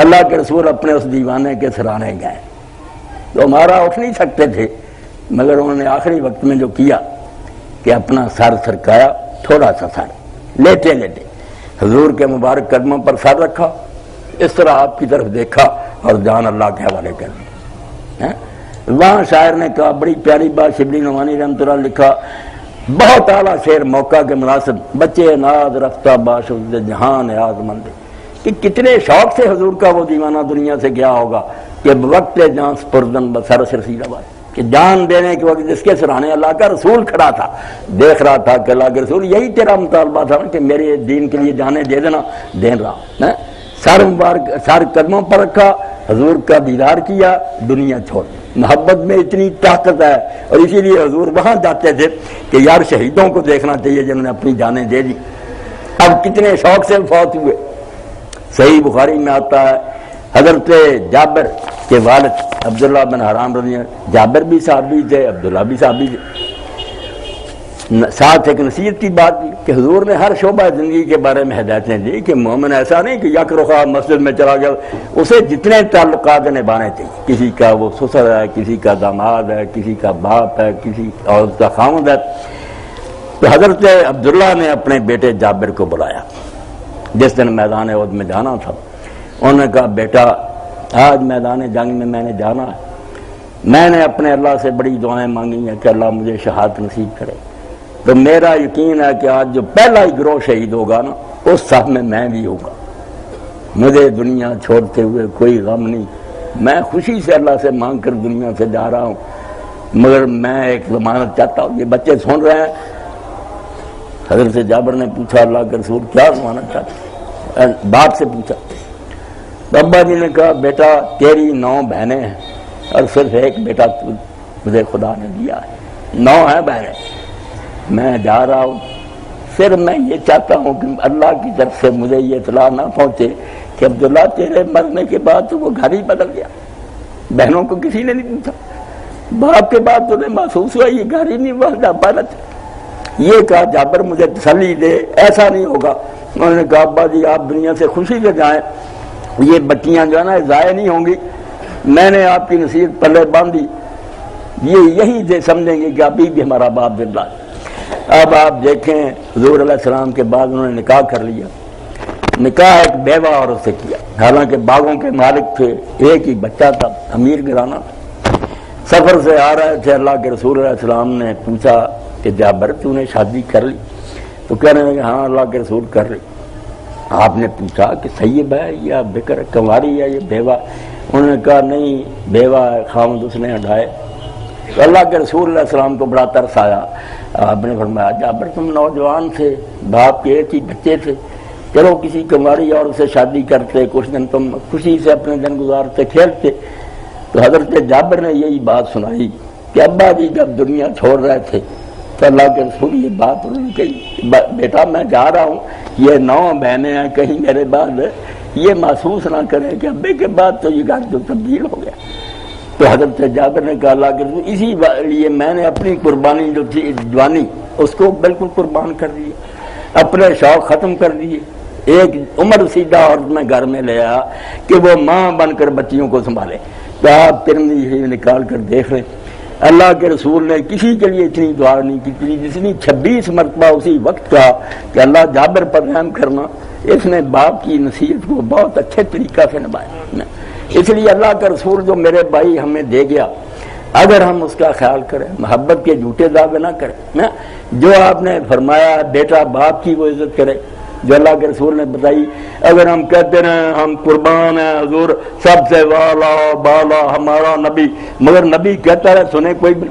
اللہ کے رسول اپنے اس دیوانے کے سرانے گئے، تو ہمارا اٹھ نہیں سکتے تھے، مگر انہوں نے آخری وقت میں جو کیا کہ اپنا سر سرکایا، تھوڑا سا سر لیٹے لیٹے حضور کے مبارک قدموں پر سر رکھا، اس طرح آپ کی طرف دیکھا اور جان اللہ کے حوالے کر دی۔ وہاں شاعر نے کہا بڑی پیاری بات، شبلی نعمانی رحمۃ اللہ لکھا، بہت اعلیٰ شعر موقع کے مناسب، بچے ناز رفتہ باشد جہان یاد مند، کہ کتنے شوق سے حضور کا وہ دیوانہ دنیا سے گیا ہوگا کہ وقت جان سپردن بسر سرسی رواج، کہ جان دینے کے وقت جس کے سرانے اللہ کا رسول کھڑا تھا، دیکھ رہا تھا کہ اللہ کے رسول یہی تیرا مطالبہ تھا کہ میرے دین کے لیے جانے دے دینا، دے رہا، سر مبارک سر قدموں پر رکھا، حضور کا دیدار کیا، دنیا چھوڑ۔ محبت میں اتنی طاقت ہے، اور اسی لیے حضور وہاں جاتے تھے کہ یار شہیدوں کو دیکھنا چاہیے جنہوں نے اپنی جانیں دے دی، اب کتنے شوق سے فوت ہوئے۔ صحیح بخاری میں آتا ہے حضرت جابر کے والد عبداللہ بن حرام رضی اللہ، جابر بھی صحابی تھے، عبداللہ بھی صحابی تھے، ساتھ ایک نصیحت کی بات دی کہ حضور نے ہر شعبہ زندگی کے بارے میں ہدایتیں دی کہ مومن ایسا نہیں کہ یک رخا مسجد میں چلا گیا، اسے جتنے تعلقات نبھانے چاہیے، کسی کا وہ سسر ہے، کسی کا داماد ہے، کسی کا باپ ہے، کسی عورت کا خاوند ہے۔ تو حضرت عبداللہ نے اپنے بیٹے جابر کو بلایا جس دن میدان احد میں جانا تھا، انہوں نے کہا بیٹا آج میدان جنگ میں نے جانا ہے، میں نے اپنے اللہ سے بڑی دعائیں مانگی ہیں کہ اللہ مجھے شہادت نصیب کرے، تو میرا یقین ہے کہ آج جو پہلا ہی گروہ شہید ہوگا نا اس صف میں بھی ہوں گا۔ مجھے دنیا چھوڑتے ہوئے کوئی غم نہیں، میں خوشی سے اللہ سے مانگ کر دنیا سے جا رہا ہوں، مگر میں ایک ضمانت چاہتا ہوں۔ یہ بچے سن رہے ہیں۔ حضرت جابر نے پوچھا اللہ کے رسول کیا ضمانت چاہتے؟ باپ سے پوچھا۔ ابا جی نے کہا بیٹا تیری 9 بہنیں ہیں اور صرف ایک بیٹا مجھے خدا نے دیا ہے، 9 ہیں بہنیں، میں جا رہا ہوں، صرف میں یہ چاہتا ہوں کہ اللہ کی طرف سے مجھے یہ اطلاع نہ پہنچے کہ عبداللہ تیرے مرنے کے بعد تو وہ گھر ہی بدل گیا، بہنوں کو کسی نے نہیں پوچھا، باپ کے بعد تمہیں محسوس ہوا یہ گھر ہی نہیں بنتا بلت۔ یہ کہا جابر مجھے تسلی دے، ایسا نہیں ہوگا۔ انہوں نے کہا ابا جی آپ دنیا سے خوشی سے جائیں، یہ بچیاں جو ہے نا ضائع نہیں ہوں گی، میں نے آپ کی نصیحت پلے باندھی، یہ یہی سے سمجھیں گے کہ ابھی بھی ہمارا باپ زندہ ہے۔ اب آپ دیکھیں حضور علیہ السلام کے بعد انہوں نے نکاح کر لیا، نکاح ایک بیوہ عورت سے کیا، حالانکہ باغوں کے مالک تھے، ایک ہی بچہ تھا، امیر گھرانہ تھا۔ سفر سے آ رہے تھے، اللہ کے رسول علیہ السلام نے پوچھا کہ جابر تو نے شادی کر لی؟ تو کہنے لگے ہاں اللہ کے رسول کر لی۔ آپ نے پوچھا کہ سیب ہے یا بکر کنواری ہے یہ بیوہ؟ انہوں نے کہا نہیں بیوہ ہے، خامد اس نے ہٹائے۔ تو اللہ کے رسول علیہ السلام کو بڑا ترس آیا، آپ نے فرمایا جابر تم نوجوان تھے، باپ کے ایک ہی بچے تھے، چلو کسی کنواری اور سے شادی کرتے، کچھ دن تم خوشی سے اپنے دن گزارتے کھیلتے۔ تو حضرت جابر نے یہی بات سنائی کہ ابا جی جب دنیا چھوڑ رہے تھے تو اللہ کے رسول یہ بات انہوں نے کہی بیٹا میں جا رہا ہوں، یہ 9 بہنیں ہیں، کہیں میرے بعد یہ محسوس نہ کریں کہ ابے کے بعد تو یہ گھر جو تبدیل ہو گیا۔ تو حضرت جابر نے کہا اللہ کے رسول اسی لیے میں نے اپنی قربانی جو تھی جوانی اس کو بالکل قربان کر دی، اپنے شوق ختم کر دیے، ایک عمر سیدھا عورت میں گھر میں لے آیا کہ وہ ماں بن کر بچیوں کو سنبھالے۔ تو آپ ترمذی نکال کر دیکھ رہے اللہ کے رسول نے کسی کے لیے اتنی دعا نہیں کی جتنی 26 مرتبہ اسی وقت کا کہ اللہ جابر پر رحم کرنا۔ اس نے باپ کی نصیحت کو بہت اچھے طریقہ سے نبھایا۔ اس لیے اللہ کا رسول جو میرے بھائی ہمیں دے گیا، اگر ہم اس کا خیال کریں، محبت کے جھوٹے دعوے نہ کریں، جو آپ نے فرمایا بیٹا باپ کی وہ عزت کرے جو اللہ کے رسول نے بتائی، اگر ہم کہتے رہے ہم قربان ہیں حضور سب سے والا بالا ہمارا نبی، مگر نبی کہتا رہے سنے کوئی بھی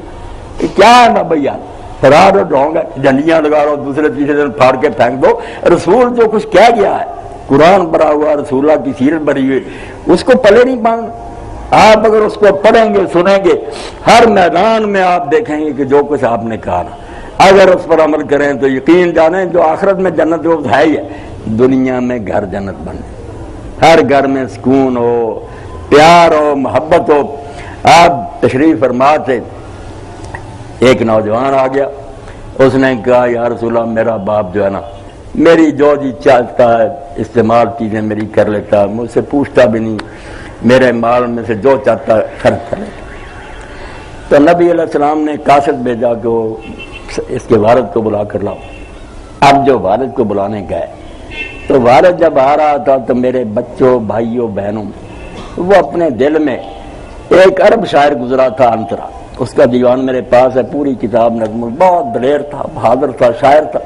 کیا ہے نا بھیا فرار ڈھونگ ہے، جھنڈیاں لگا رہا دوسرے تیسرے دن پھاڑ کے پھینک دو۔ رسول جو کچھ کہہ گیا ہے، قرآن پڑھا ہوا، رسول اللہ کی سیرت بڑھی ہوئی، اس کو پلے نہیں باندھنا۔ آپ اگر اس کو پڑھیں گے سنیں گے، ہر میدان میں آپ دیکھیں گے کہ جو کچھ آپ نے کہا نا اگر اس پر عمل کریں تو یقین جانیں جو آخرت میں جنت جو ہے ہی ہے، دنیا میں گھر جنت بنے، ہر گھر میں سکون ہو، پیار ہو، محبت ہو۔ آپ تشریف فرما تھے، ایک نوجوان آ گیا، اس نے کہا یا رسول اللہ میرا باپ جو ہے نا میری جو جی چاہتا ہے استعمال چیزیں میری کر لیتا، مجھ سے پوچھتا بھی نہیں، میرے مال میں سے جو چاہتا خرچ کر لیتا۔ تو نبی علیہ السلام نے قاصد بھیجا کہ وہ اس کے والد کو بلا کر لاؤ۔ اب جو والد کو بلانے گئے تو والد جب آ رہا تھا تو میرے بچوں بھائیوں بہنوں وہ اپنے دل میں ایک عرب شاعر گزرا تھا انترا، اس کا دیوان میرے پاس ہے، پوری کتاب نظم، بہت دلیر تھا، بہادر تھا، شاعر تھا۔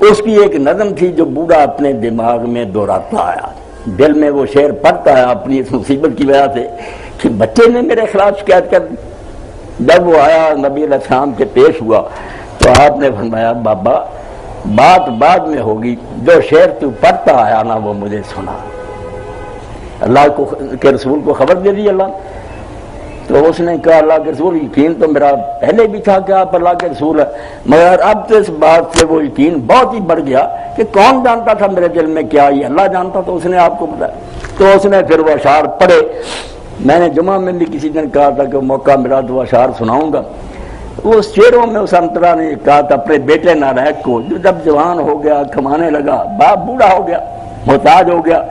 اس کی ایک نظم تھی جو بوڑھا اپنے دماغ میں دہراتا آیا، دل میں وہ شعر پڑھتا ہے اپنی اس مصیبت کی وجہ سے کہ بچے نے میرے خلاف شکایت کر دی۔ جب وہ آیا نبی علیہ السلام کے پیش ہوا تو آپ نے فرمایا بابا بات بعد میں ہوگی، جو شعر تو پڑھتا آیا نا وہ مجھے سنا۔ اللہ کے رسول کو خبر دے دی اللہ نے۔ تو اس نے کہا اللہ کے رسول یقین تو میرا پہلے بھی تھا کہ آپ اللہ کے رسول ہے، مگر اب تو اس بات سے وہ یقین بہت ہی بڑھ گیا کہ کون جانتا تھا میرے دل میں کیا، یہ اللہ جانتا، تو اس نے آپ کو بتایا۔ تو اس نے پھر وہ اشعار پڑھے، میں نے جمعہ میں بھی کسی دن کہا تھا کہ موقع ملا تو وہ اشعار سناؤں گا۔ وہ شعروں میں اس انترا نے کہا تھا اپنے بیٹے نارائق کو جو جب جوان ہو گیا، کمانے لگا، باپ بوڑھا ہو گیا، محتاج ہو گیا،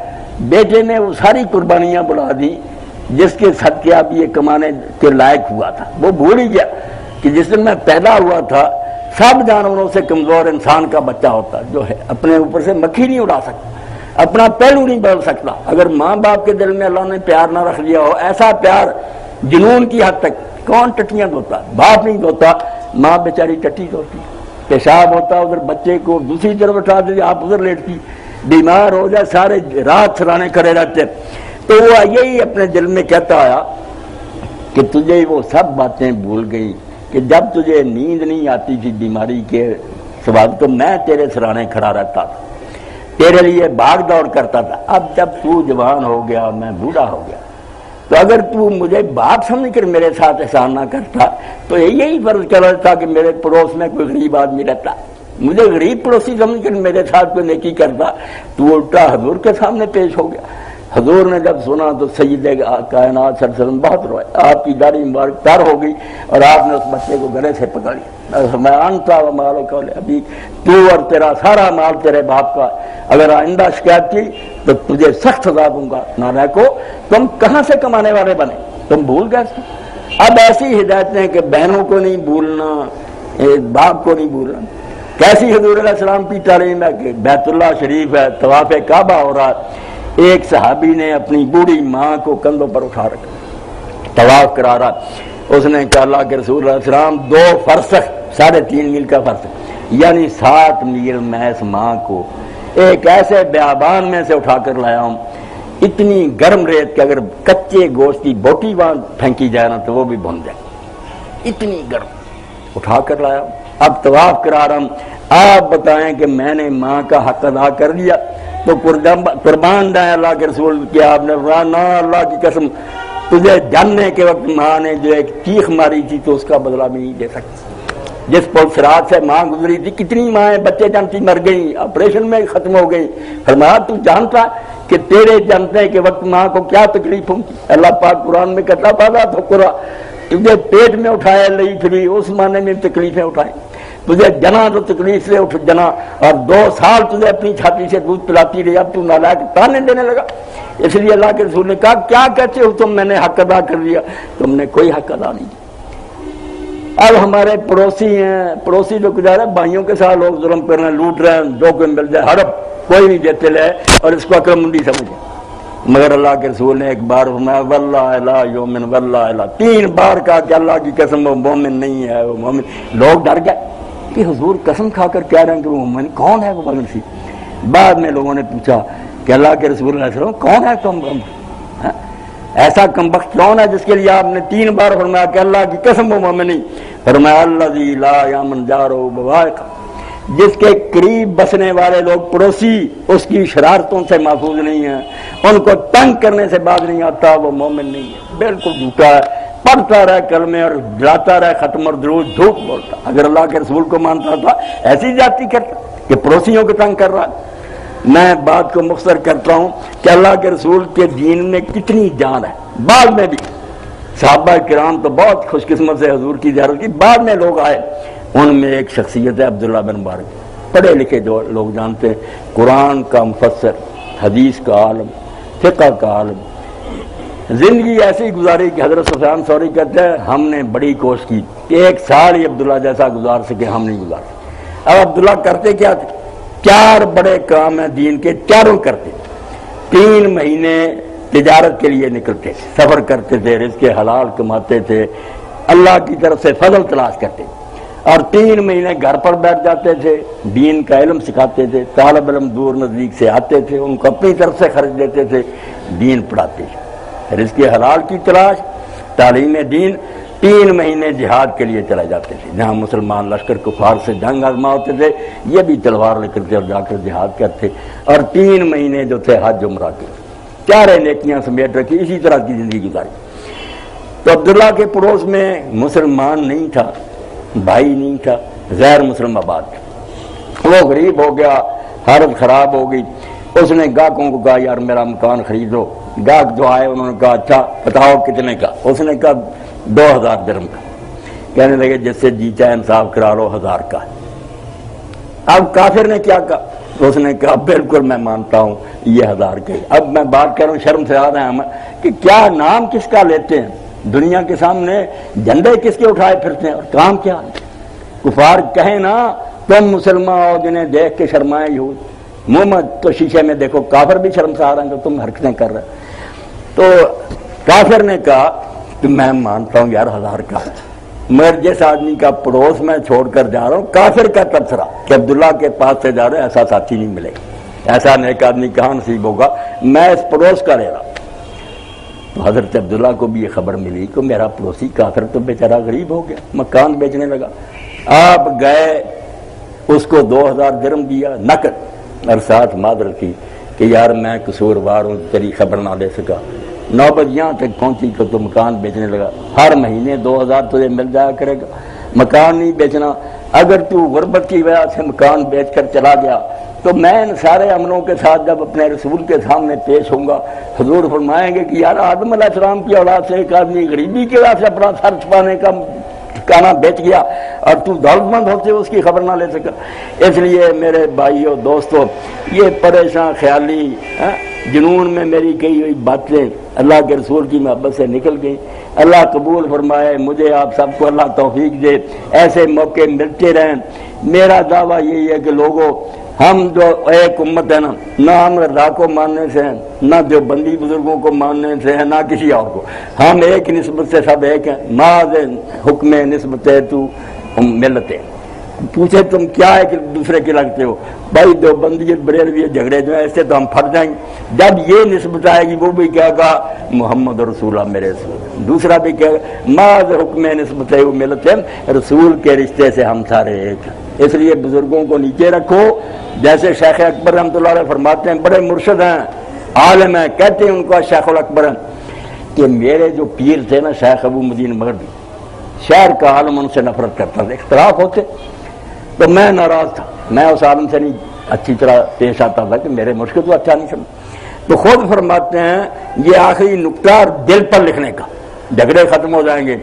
بیٹے نے وہ ساری قربانیاں بڑھا دی جس کے صدقے اب یہ کمانے کے لائق ہوا تھا۔ وہ بھول ہی گیا کہ جس دن میں پیدا ہوا تھا سب جانوروں سے کمزور انسان کا بچہ ہوتا جو ہے اپنے اوپر سے مکھی نہیں اڑا سکتا، اپنا پہلو نہیں بدل سکتا۔ اگر ماں باپ کے دل میں اللہ نے پیار نہ رکھ لیا ہو، ایسا پیار جنون کی حد تک، کون ٹٹیاں دھوتا؟ باپ نہیں دھوتا، ماں بیچاری ٹٹی دھوتی، پیشاب ہوتا ادھر بچے کو دوسری طرف اٹھا دیتی، آپ ادھر لیٹتی۔ بیمار ہو جائے سارے رات سرانے کھڑے رہتے. تو وہ یہی اپنے دل میں کہتا آیا کہ تجھے وہ سب باتیں بھول گئی کہ جب تجھے نیند نہیں آتی تھی بیماری کے سبب تو میں تیرے سرانے کھڑا رہتا تھا, تیرے لیے بھاگ دوڑ کرتا تھا. اب جب تو جوان ہو گیا, میں بوڑھا ہو گیا, تو اگر تو مجھے باپ سمجھ کر میرے ساتھ احسان نہ کرتا تو یہی فرض کرتا کہ میرے پڑوس میں کوئی غریب آدمی رہتا, مجھے غریب پڑوسی سمجھ کر میرے ساتھ کوئی نیکی کرتا. تو الٹا حضور کے سامنے پیش ہو گیا. حضور نے جب سنا تو سید کائنات صلی اللہ علیہ وسلم بہت روئے, آپ کی داڑھی مبارک تر ہو گئی اور آپ نے اس بچے کو گلے سے پکڑ لیا. میں انتا و مالو کو ابھی تو اور تیرا سارا مال تیرے باپ کا, اگر آئندہ شکایت کی تو تجھے سخت سزا دوں گا. نانا کو تم کہاں سے کمانے والے بنے, تم بھول گئے. اب ایسی ہدایتیں کہ بہنوں کو نہیں بھولنا, باپ کو نہیں بھولنا. کیسی حضور علیہ السلام کی تعلیم ہے کہ بیت اللہ شریف ہے, طواف کعبہ ہو رہا, ایک صحابی نے اپنی بوڑھی ماں کو کندھوں پر اٹھا رکھا, طواف کرا رہا. اس نے کہا اللہ کے رسول علیہ السلام 2 فرسخ 3.5 میل کا فرسخ یعنی 7 میل میں اس ماں کو ایک ایسے بیابان میں سے اٹھا کر لایا ہوں, اتنی گرم ریت کہ اگر کچے گوشت کی بوٹی وہاں پھینکی جائے نا تو وہ بھی بن جائے, اتنی گرم اٹھا کر لایا ہوں. اب طواف کرا رہا ہوں, آپ بتائیں کہ میں نے ماں کا حق ادا کر دیا تو قربان جائیں اللہ کے رسول کہ آپ نے نہ اللہ کی قسم تجھے جاننے کے وقت ماں نے جو ایک چیخ ماری تھی تو اس کا بدلہ بھی نہیں دے سکتی. جس پل صراط سے ماں گزری تھی, کتنی مائیں بچے جانتی مر گئی, آپریشن میں ختم ہو گئی. فرمایا تو جانتا کہ تیرے جانتے کے وقت ماں کو کیا تکلیف ہوگی. اللہ پاک قرآن میں کہتا پادا تو قرآن تجھے پیٹ میں اٹھایا لئی پھری, اس معنی میں تکلیفیں اٹھائیں. تجھے جنا تو تکلیف سے اٹھ جنا, اور 2 سال تجھے اپنی چھاتی سے دودھ پلاتی رہی, اب تو نالائق تانے دینے لگا. اس لیے اللہ کے رسول نے کہا کیا کہتے ہو تم, میں نے حق ادا کر دیا. تم نے کوئی حق ادا نہیں کیا. اب ہمارے پڑوسی ہیں, پڑوسی جو گزارے بھائیوں کے ساتھ لوگ ظلم کر رہے ہیں, لوٹ رہے ہیں, جو کوئی مل جائے ہڑپ کوئی نہیں دیتے لے اور اس کو عقل مندی سمجھے. مگر اللہ کے رسول نے ایک بار فرمایا واللہ لا یؤمن واللہ لا, 3 بار کہا کہ اللہ کی قسم وہ مومن نہیں ہے, وہ مومن. لوگ ڈر گئے کہ حضور قسم کھا کر کہہ رہے ہیں کہ وہ مومن کون ہے, وہ مومن سی. بعد میں لوگوں نے پوچھا کہ اللہ کے رسول علیہ السلام کون ہے تم, ایسا کمبخت کون ہے جس کے لیے آپ نے 3 بار فرمایا کہ اللہ کی قسم وہ مومن نہیں. فرمایا الذی لا یامن جارہ بوائقہ, جس کے قریب بسنے والے لوگ پڑوسی اس کی شرارتوں سے محفوظ نہیں ہیں, ان کو تنگ کرنے سے باز نہیں آتا, وہ مومن نہیں ہے. بالکل جھوٹا ہے, پڑھتا رہے کلمے اور جلاتا رہے ختم اور درود, جھوٹ بولتا. اگر اللہ کے رسول کو مانتا تھا ایسی جاتی کرتا کہ پڑوسیوں کو تنگ کر رہا ہے. میں بات کو مختصر کرتا ہوں کہ اللہ کے رسول کے دین میں کتنی جان ہے. بعد میں بھی صحابہ کرام تو بہت خوش قسمت سے حضور کی زیارت کی, بعد میں لوگ آئے. ان میں ایک شخصیت ہے عبداللہ بن مبارک, پڑھے لکھے جو لوگ جانتے ہیں, قرآن کا مفسر, حدیث کا عالم, فقہ کا عالم. زندگی ایسی گزاری کہ حضرت سفیان ثوری کہتے ہیں ہم نے بڑی کوشش کی کہ 1 سال ہی عبداللہ جیسا گزار سکے, ہم نہیں گزار سکے. اب عبداللہ کرتے کیا تھے, 4 بڑے کام ہیں دین کے, چاروں کرتے. 3 مہینے تجارت کے لیے نکلتے تھے, سفر کرتے تھے, رزق حلال کماتے تھے, اللہ کی طرف سے فضل تلاش کرتے تھے, اور 3 مہینے گھر پر بیٹھ جاتے تھے, دین کا علم سکھاتے تھے. طالب علم دور نزدیک سے آتے تھے, ان کو اپنی طرف سے خرچ دیتے تھے, دین پڑھاتے تھے. رزق حلال کی تلاش, تعلیم دین. 3 مہینے جہاد کے لیے چلے جاتے تھے, جہاں مسلمان لشکر کفار سے جنگ آزما ہوتے تھے, یہ بھی تلوار لے کر کے اور جا کر جہاد کرتے. اور 3 مہینے جو تھے حج عمرہ کے, 4 نیکیاں سمیٹ رکھی, اسی طرح کی زندگی گزاری. تو عبداللہ کے پڑوس میں مسلمان نہیں تھا, بھائی نہیں تھا, غیر مسلم آباد تھا. وہ غریب ہو گیا, حالت خراب ہو گئی. اس نے گاہکوں کو کہا یار میرا مکان خریدو. گاہک جو آئے انہوں نے کہا اچھا بتاؤ کتنے کا. اس نے کہا 2000 درہم کا. کہنے لگے جس سے جی چاہے انصاف کرا لو, 1000 کا. اب کافر نے کیا کہا, اس نے کہا بالکل میں مانتا ہوں یہ 1000 کا. اب میں بات کر رہا ہوں, شرم سے آ رہے ہیں ہم کہ کیا نام کس کا لیتے ہیں, دنیا کے سامنے جھنڈے کس کے اٹھائے پھرتے ہیں, اور کام کیا ہے. کفار کہیں نا تم مسلمان ہو جنہیں دیکھ کے شرمائے یہود, محمد تو شیشے میں دیکھو کافر بھی شرم سے آ رہے ہیں کہ تم حرکتیں کر رہے. تو کافر نے کہا کہ میں مانتا ہوں یار 1000 کا, مگر جس آدمی کا پڑوس میں چھوڑ کر جا رہا ہوں, کافر کا تبصرہ کہ عبداللہ کے پاس سے جا رہے ایسا ساتھی نہیں ملے. ایسا نیک آدمی کہاں نصیب ہوگا؟ میں اس پڑوس کا رہ رہا. تو حضرت عبداللہ کو بھی یہ خبر ملی کہ میرا پڑوسی کافر تو بیچارہ غریب ہو گیا، مکان بیچنے لگا. آپ گئے، اس کو 2000 درہم دیا نقد اور ساتھ معذرت کی کہ یار میں قصوروار ہوں، تیری خبر نہ لے سکا. نوبت یہاں تک پہنچی کہ تو مکان بیچنے لگا. ہر مہینے 2000 تجھے مل جایا کرے گا، مکان نہیں بیچنا. اگر تو غربت کی وجہ سے مکان بیچ کر چلا گیا تو میں ان سارے عملوں کے ساتھ جب اپنے رسول کے سامنے پیش ہوں گا، حضور فرمائیں گے کہ یار آدم علیہ السلام کی اولاد سے ایک آدمی غریبی کی وجہ سے اپنا سر چھپانے کا ٹھکانہ بیچ گیا اور تو دولت مند ہوتے اس کی خبر نہ لے سکا. اس لیے میرے بھائیوں دوستوں، یہ پریشان خیالی جنون میں میری کہی ہوئی باتیں اللہ کے رسول کی محبت سے نکل گئی. اللہ قبول فرمائے، مجھے آپ سب کو اللہ توفیق دے، ایسے موقع ملتے رہیں. میرا دعویٰ یہی ہے کہ لوگوں، ہم جو ایک امت ہے نا، نہ ہم رضا کو ماننے سے ہیں، نہ دیوبندی بزرگوں کو ماننے سے ہیں، نہ کسی اور کو. ہم ایک نسبت سے سب ایک ہیں. ماذ حکم نسبت ہے تو ملت ہے. پوچھے تم کیا ہے کہ دوسرے کے لگتے ہو؟ بھائی دیوبندی بریلوی جھگڑے جو ہیں اس سے تو ہم پھٹ جائیں گے. جب یہ نسبت آئے گی وہ بھی کہے گا محمد رسول اللہ میرے رسول، دوسرا بھی کہے گا ماذ حکم نسبت ہے وہ ملت ہے، رسول کے رشتے سے ہم سارے ایک ہیں. اس لیے بزرگوں کو نیچے رکھو. جیسے شیخ اکبر رحمۃ اللہ علیہ فرماتے ہیں، بڑے مرشد ہیں، عالم ہیں، کہتے ہیں ان کو شیخ الاکبر ہیں کہ میرے جو پیر تھے نا شیخ ابو مدین مغربی، شہر کا عالم ان سے نفرت کرتا تھا، اختلاف ہوتے تو میں ناراض تھا. میں اس عالم سے نہیں اچھی طرح پیش آتا تھا کہ میرے مشکل تو اچھا نہیں سمجھ. تو خود فرماتے ہیں یہ آخری نقطہ دل پر لکھنے کا، جھگڑے ختم ہو جائیں گے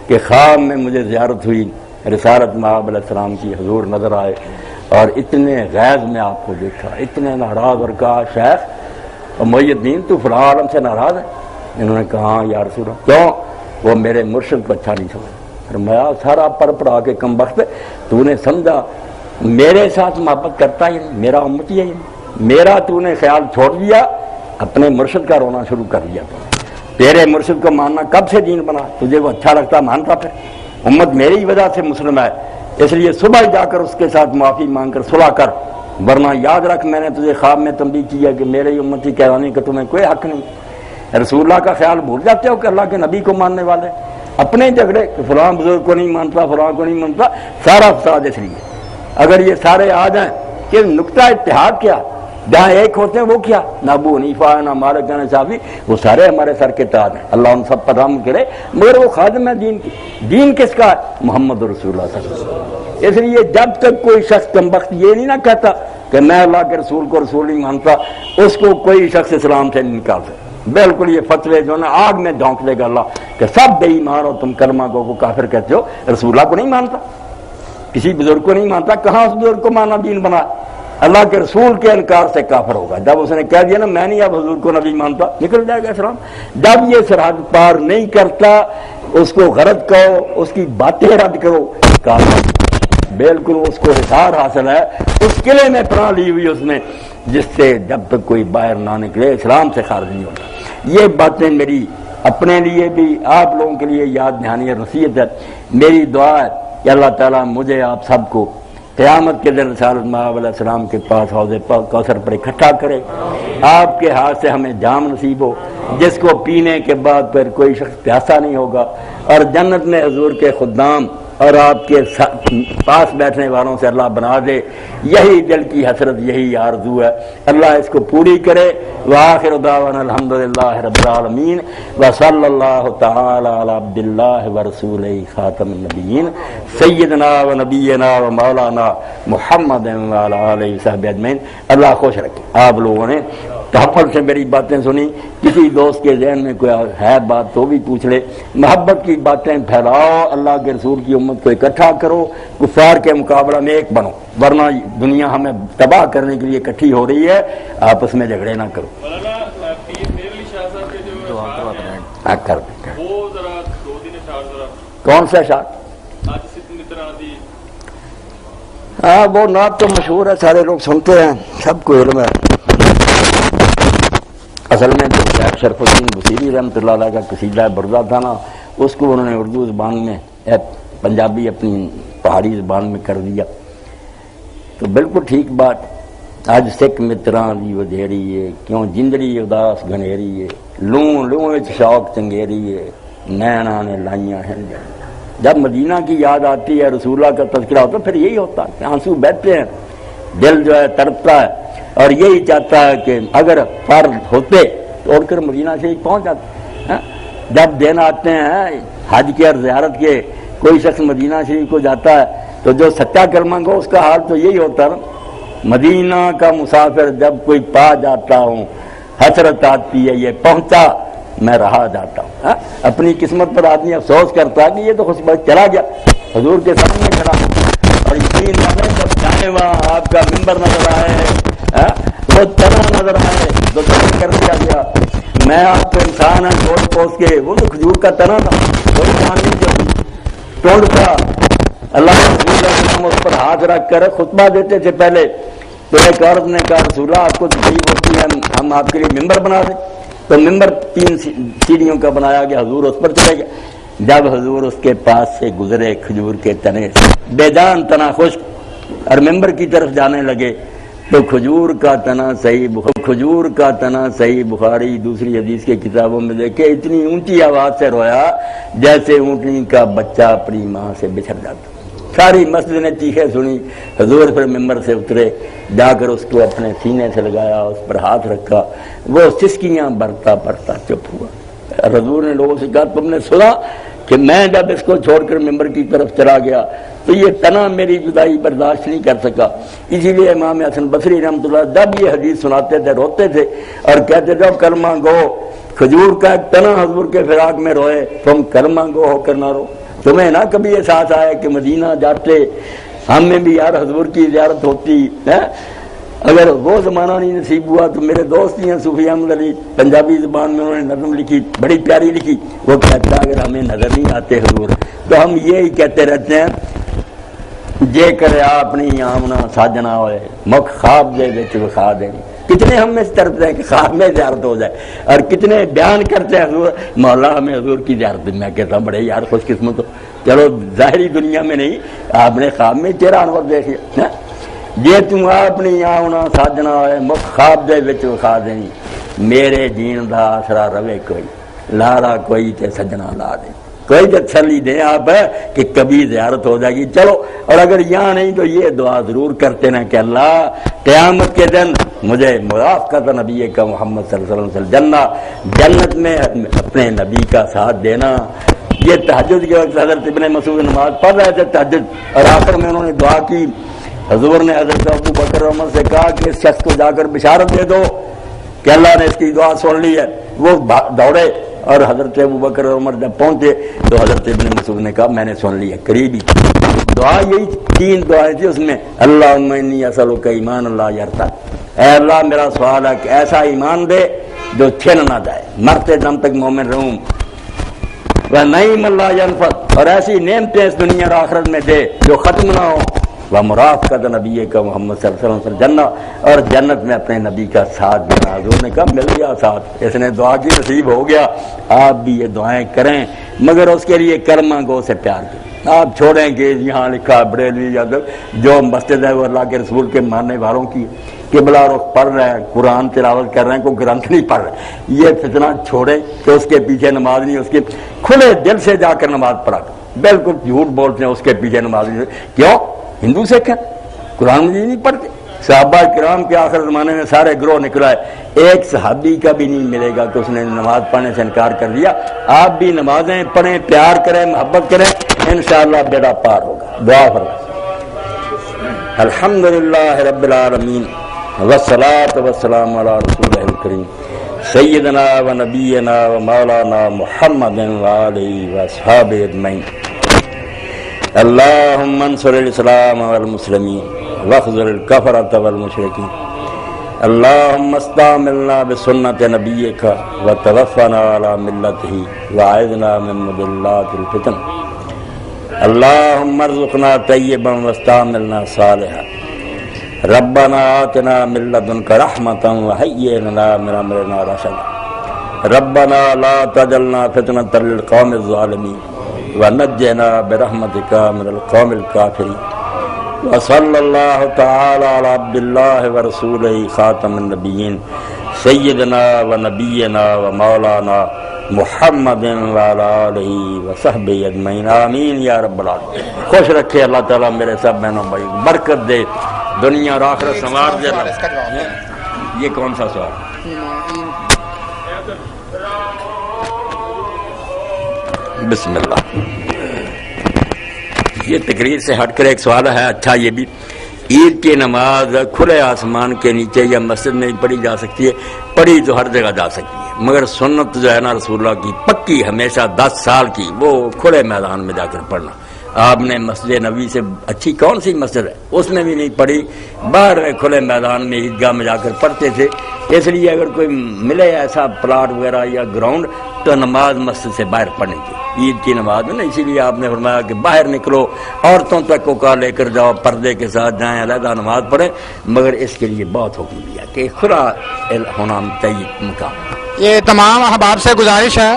کہ خواب میں مجھے زیارت ہوئی رسالت مآب علیہ السلام کی، حضور نظر آئے اور اتنے غیظ میں آپ کو دیکھا، اتنے ناراض، اور کہا شیخ محی الدین تو فلاں عالم سے ناراض ہے؟ انہوں نے کہا یا رسول اللہ. کیوں؟ وہ میرے مرشد کو اچھا نہیں سمجھا. فرمایا سارا پر پڑا کے کم وقت تو نے سمجھا میرے ساتھ محبت کرتا ہی نہیں، میرا امتی ہے ہی نہیں، میرا تو نے خیال چھوڑ دیا، اپنے مرشد کا رونا شروع کر دیا. تیرے مرشد کو ماننا کب سے دین بنا؟ تجھے وہ اچھا لگتا مانتا، پھر امت میری وجہ سے مسلم ہے، اس لیے صبح جا کر اس کے ساتھ معافی مانگ کر صلح کر، ورنہ یاد رکھ میں نے تجھے خواب میں تنبیہ کیا کہ میرے امتی کہلانے کا تمہیں کوئی حق نہیں. رسول اللہ کا خیال بھول جاتے ہو کہ اللہ کے نبی کو ماننے والے اپنے جھگڑے کہ فلاں بزرگ کو نہیں مانتا، فلاں کو نہیں مانتا، سارا فساد. اس لیے اگر یہ سارے آ جائیں کہ نقطہ اتحاد کیا، جہاں ایک ہوتے ہیں وہ کیا، نہ ابو حنیفہ نہ مالک نہ شافعی، وہ سارے ہمارے سر کے تاج ہیں، اللہ ان سب پر رحم کرے. مگر وہ خادم ہے دین کی. دین کس کا ہے؟ محمد رسول اللہ صلی اللہ علیہ وسلم. اس لیے جب تک کوئی شخص کم وقت یہ نہیں نہ کہتا کہ میں اللہ کے رسول کو رسول نہیں مانتا، اس کو کوئی شخص اسلام سے نہیں نکال سکتا. بالکل یہ فتوے جو نا آگ میں ڈھونک دے گا اللہ کہ سب بے ایمان ہو تم، کلمہ کو کافر کہتے ہو، رسول اللہ کو نہیں مانتا، کسی بزرگ کو نہیں مانتا. کہاں اس بزرگ کو ماننا دین بنا؟ اللہ کے رسول کے انکار سے کافر ہوگا. جب اس نے کہہ دیا نا میں نہیں اب حضور کو نبی مانتا، نکل جائے گا اسلام. جب یہ سرحد پار نہیں کرتا اس کو غرض کہو، اس کی باتیں رد کرو، کافر. بالکل اس کو حصار حاصل ہے، اس قلعے میں پناہ لی ہوئی اس نے جس سے جب تک کوئی باہر نہ نکلے اسلام سے خارج نہیں ہوتا. یہ باتیں میری اپنے لیے بھی آپ لوگوں کے لیے یاد دہانی اور نصیحت ہے. میری دعا ہے کہ اللہ تعالیٰ مجھے آپ سب کو قیامت کے دن رسالت مآب علیہ السلام کے پاس حوض کوثر پر اکٹھا کرے. آپ کے ہاتھ سے ہمیں جام نصیب ہو جس کو پینے کے بعد پھر کوئی شخص پیاسا نہیں ہوگا، اور جنت میں حضور کے خدام اور آپ کے پاس بیٹھنے والوں سے اللہ بنا دے. یہی دل کی حسرت، یہی آرزو ہے. اللہ اس کو پوری کرے. وآخر دعوانا الحمدللہ رب العالمین وصلی اللہ تعالی علی عبد اللہ ورسولہ خاتم النبیین سیدنا و نبینا و مولانا محمد وعلی آلہ وصحبہ اجمعین. اللہ خوش رکھے. آپ لوگوں نے تحفظ سے میری باتیں سنی. کسی دوست کے ذہن میں کوئی ہے بات تو بھی پوچھ لے. محبت کی باتیں پھیلاؤ، اللہ کے رسول کی امت کو اکٹھا کرو، کفار کے مقابلہ میں ایک بنو، ورنہ دنیا ہمیں تباہ کرنے کے لیے اکٹھی ہو رہی ہے. آپس میں جھگڑے نہ کرو. کر کون سا شاخ؟ ہاں وہ نعت تو مشہور ہے، سارے لوگ سنتے ہیں، سب کو علم ہے. اصل میں جو شیخ شرف الدین بصیری رحمۃ اللہ علیہ کا قصیدہ بردہ تھا نا، اس کو انہوں نے اردو زبان میں پنجابی اپنی پہاڑی زبان میں کر دیا. تو بالکل ٹھیک بات. اج سکھ متراں دی ودھیری ہے، کیوں جندری اداس گھنیری ہے، لوں لوں وچ شوق چنگیری ہے، نینا نے لائیاں ہیں۔ جب مدینہ کی یاد آتی ہے، رسول اللہ کا تذکرہ ہوتا ہے، پھر یہی ہوتا ہے کہ آنسو بہتے ہیں، دل جو ہے تڑپتا ہے اور یہی چاہتا ہے کہ اگر فرض ہوتے تو اڑ کر مدینہ سے ہی پہنچ جاتے۔ جب دن آتے ہیں حج کے اور زیارت کے، کوئی شخص مدینہ شریف کو جاتا ہے تو جو سچا کلمہ گو اس کا حال تو یہی ہوتا ہے نا، مدینہ کا مسافر جب کوئی پا جاتا ہوں حسرت آتی ہے یہ پہنچا میں رہا جاتا ہوں۔ اپنی قسمت پر آدمی افسوس کرتا ہے کہ یہ تو خوش بخت چلا گیا، حضور کے سامنے کھڑا اور یقین کریں جب جائیں وہاں آپ کا ممبر نظر آئے، وہ تنا نظر آئے تو کر دیا گیا۔ میں آپ کو انسان ہے چھوٹ پوس کے، وہ تو کھجور کا تنا تھا، کوئی پانی جو ٹونڈ تھا۔ اللہ رسول اللہ علیہ وسلم اس پر ہاتھ رکھ کر خطبہ دیتے تھے پہلے، تو ایک عورت نے کہا رسول اللہ آپ کو تکلیف ہوتی ہے، ہم آپ کے لیے ممبر بنا دیں، تو ممبر 3 سیڑھیوں کا بنایا گیا، حضور اس پر چلے گئے۔ جب حضور اس کے پاس سے گزرے کھجور کے تنے سے، بے جان تنا خشک، اور ممبر کی طرف جانے لگے تو کھجور کا تنا صحیح بخاری دوسری حدیث کے کتابوں میں دیکھے اتنی اونچی آواز سے رویا جیسے اونٹنی کا بچہ اپنی ماں سے بچھڑ جاتا۔ ساری مسجد نے چیخیں سنی، حضور پھر ممبر سے اترے، جا کر اس کو اپنے سینے سے لگایا، اس پر ہاتھ رکھا، وہ سسکیاں برتا برتا چپ ہوا۔ حضور نے لوگوں سے کہا تم نے سنا کہ میں جب اس کو چھوڑ کر ممبر کی طرف چلا گیا تو یہ تنا میری جدائی برداشت نہیں کر سکا، اسی لیے امام حسن بصری رحمۃ اللہ جب یہ حدیث سناتے تھے روتے تھے اور کہتے تھے کلمہ گو، کھجور کا ایک تنا حضور کے فراق میں روئے، تم کلمہ گو ہو کر نہ رو۔ تمہیں نہ کبھی احساس آیا کہ مدینہ جاتے ہم میں بھی یار حضور کی زیارت ہوتی ہے؟ اگر وہ زمانہ نہیں نصیب ہوا تو میرے دوست ہی ہیں صوفی احمد علی، پنجابی زبان میں انہوں نے نظم لکھی، بڑی پیاری لکھی، وہ کہتا ہے اگر ہمیں نظر نہیں آتے حضور تو ہم یہی کہتے رہتے ہیں جے کرے اپنی آمنا ساجنا ہوئے مکھ خواب دے وچ وکھا دے۔ کتنے ہم میں تڑپتے ہیں کہ خواب میں زیارت ہو جائے، اور کتنے بیان کرتے ہیں حضور مولا ہمیں حضور کی زیارت۔ میں کہتا ہوں بڑے یار خوش قسمت ہو، چلو ظاہری دنیا میں نہیں، آپ نے خواب میں چہرہ انور دیکھیا، جے تم اپنی آمنا ساجنا ہوئے مکھ خواب دے وچ وکھا دیں، میرے جین دا آسرا روے کوئی، لاڑا کوئی تے سجنا لا دے۔ کوئی تسلی دیں آپ کہ کبھی زیارت ہو جائے گی، چلو، اور اگر یہاں نہیں تو یہ دعا ضرور کرتے نا کہ اللہ قیامت کے دن مجھے مرافقت نبی کا محمد صلی اللہ علیہ وسلم جنت میں اپنے نبی کا ساتھ دینا۔ یہ تہجد کے وقت حضرت ابن مسعود نماز پڑھ رہے تھے تہجد، اور آخر میں انہوں نے دعا کی، حضور نے حضرت ابو بکر عمر سے کہا کہ اس شخص کو جا کر بشارت دے دو کہ اللہ نے اس کی دعا سن لی ہے۔ وہ دوڑے اور حضرت ابو بکر عمر جب پہنچے تو حضرت ابن مسعود نے کہا میں نے سن لی ہے، قریبی دعا یہی 3 دعائیں تھی اس میں، اللہم انی اسألک ایمان لا یرتد، اے اللہ میرا سوال ہے کہ ایسا ایمان دے جو چھن نہ جائے، مرتے دم تک مومن رہوں، ونعیم لا ینفد، اور ایسی نعمتیں اس دنیا اور آخرت میں دے جو ختم نہ ہو، ومرافقت نبی کا محمد صلی اللہ علیہ وسلم جنت، اور جنت میں اپنے نبی کا ساتھ دینا۔ حضور نے کہا مل گیا ساتھ، اس نے دعا کی نصیب ہو گیا۔ آپ بھی یہ دعائیں کریں مگر اس کے لیے کلمہ گو سے پیار کریں۔ آپ چھوڑیں کہ یہاں لکھا بریلوی یا جو مسجد ہے وہ اللہ کے رسول کے ماننے والوں کی، قبلہ رخ پڑھ رہے ہیں، قرآن تلاوت کر رہے ہیں، کوئی گرنتھ نہیں پڑھ رہے، یہ فتنہ چھوڑیں کہ اس کے پیچھے نماز نہیں، اس کے کھلے دل سے جا کر نماز پڑھا کر، بالکل جھوٹ بولتے ہیں اس کے پیچھے نماز نہیں۔ کیوں؟ ہندو سکھ ہیں، قرآن مجید نہیں پڑھتے۔ صحابہ کرام کے آخر زمانے میں سارے گروہ نکلا ہے، ایک صحابی کا بھی نہیں ملے گا کہ اس نے نماز پڑھنے سے انکار کر دیا۔ آپ بھی نمازیں پڑھیں، پیار کریں، محبت کریں، انشاءاللہ بیڑا پار ہوگا۔ دعا فرمائیں۔ الحمدللہ رب العالمین والصلاة والسلام علی رسولہ الکریم سیدنا و نبینا و مولانا محمد وآلہ واصحابہ اجمعین۔ اللہم انصر الاسلام والمسلمین واخذل الکفرۃ والمشرکین، اللہم استعملنا بسنت نبیک وتوفنا علی ملتہ واعذنا من مضلات الفتن، اللہم ارزقنا طیبا واستعملنا صالحا، ربنا آتنا من لدنک رحمۃ وہیئ لنا من امرنا رشدا، ربنا لا تجعلنا فتنۃ للقوم الظالمین ونجنا برحمتک من القوم الکافرین، وصلی اللہ تعالی علی عبد اللہ ورسولہ خاتم النبیین سیدنا و نبینا و مولانا محمد وعلی آلہ وصحبہ اجمعین آمین یا رب العالمین۔ خوش رکھے اللہ تعالیٰ میرے سب بہنوں بھائی، برکت دے، دنیا اور آخرت سنوار دے۔ یہ کون سا سوال؟ بسم اللہ۔ یہ تقریر سے ہٹ کر ایک سوال ہے، اچھا یہ بھی، عید کی نماز کھلے آسمان کے نیچے یا مسجد میں پڑھی جا سکتی ہے؟ پڑھی تو ہر جگہ جا سکتی ہے، مگر سنت جو ہے نا رسول اللہ کی پکی ہمیشہ 10 سال کی، وہ کھلے میدان میں جا کر پڑھنا۔ آپ نے مسجد نبوی سے اچھی کون سی مسجد ہے اس میں بھی نہیں پڑھی، باہر کھلے میدان میں عیدگاہ میں جا کر پڑھتے تھے۔ اس لیے اگر کوئی ملے ایسا پلاٹ وغیرہ یا گراؤنڈ تو نماز مسجد سے باہر پڑھنے کی، عید کی نماز میں نا، اسی لیے آپ نے فرمایا کہ باہر نکلو، عورتوں تک کو کا لے کر جاؤ، پردے کے ساتھ جائیں، علیحدہ نماز پڑھیں، مگر اس کے لیے بہت حکم دیا کہ کھلا ہونا چاہیے مقام۔ یہ تمام احباب سے گزارش ہے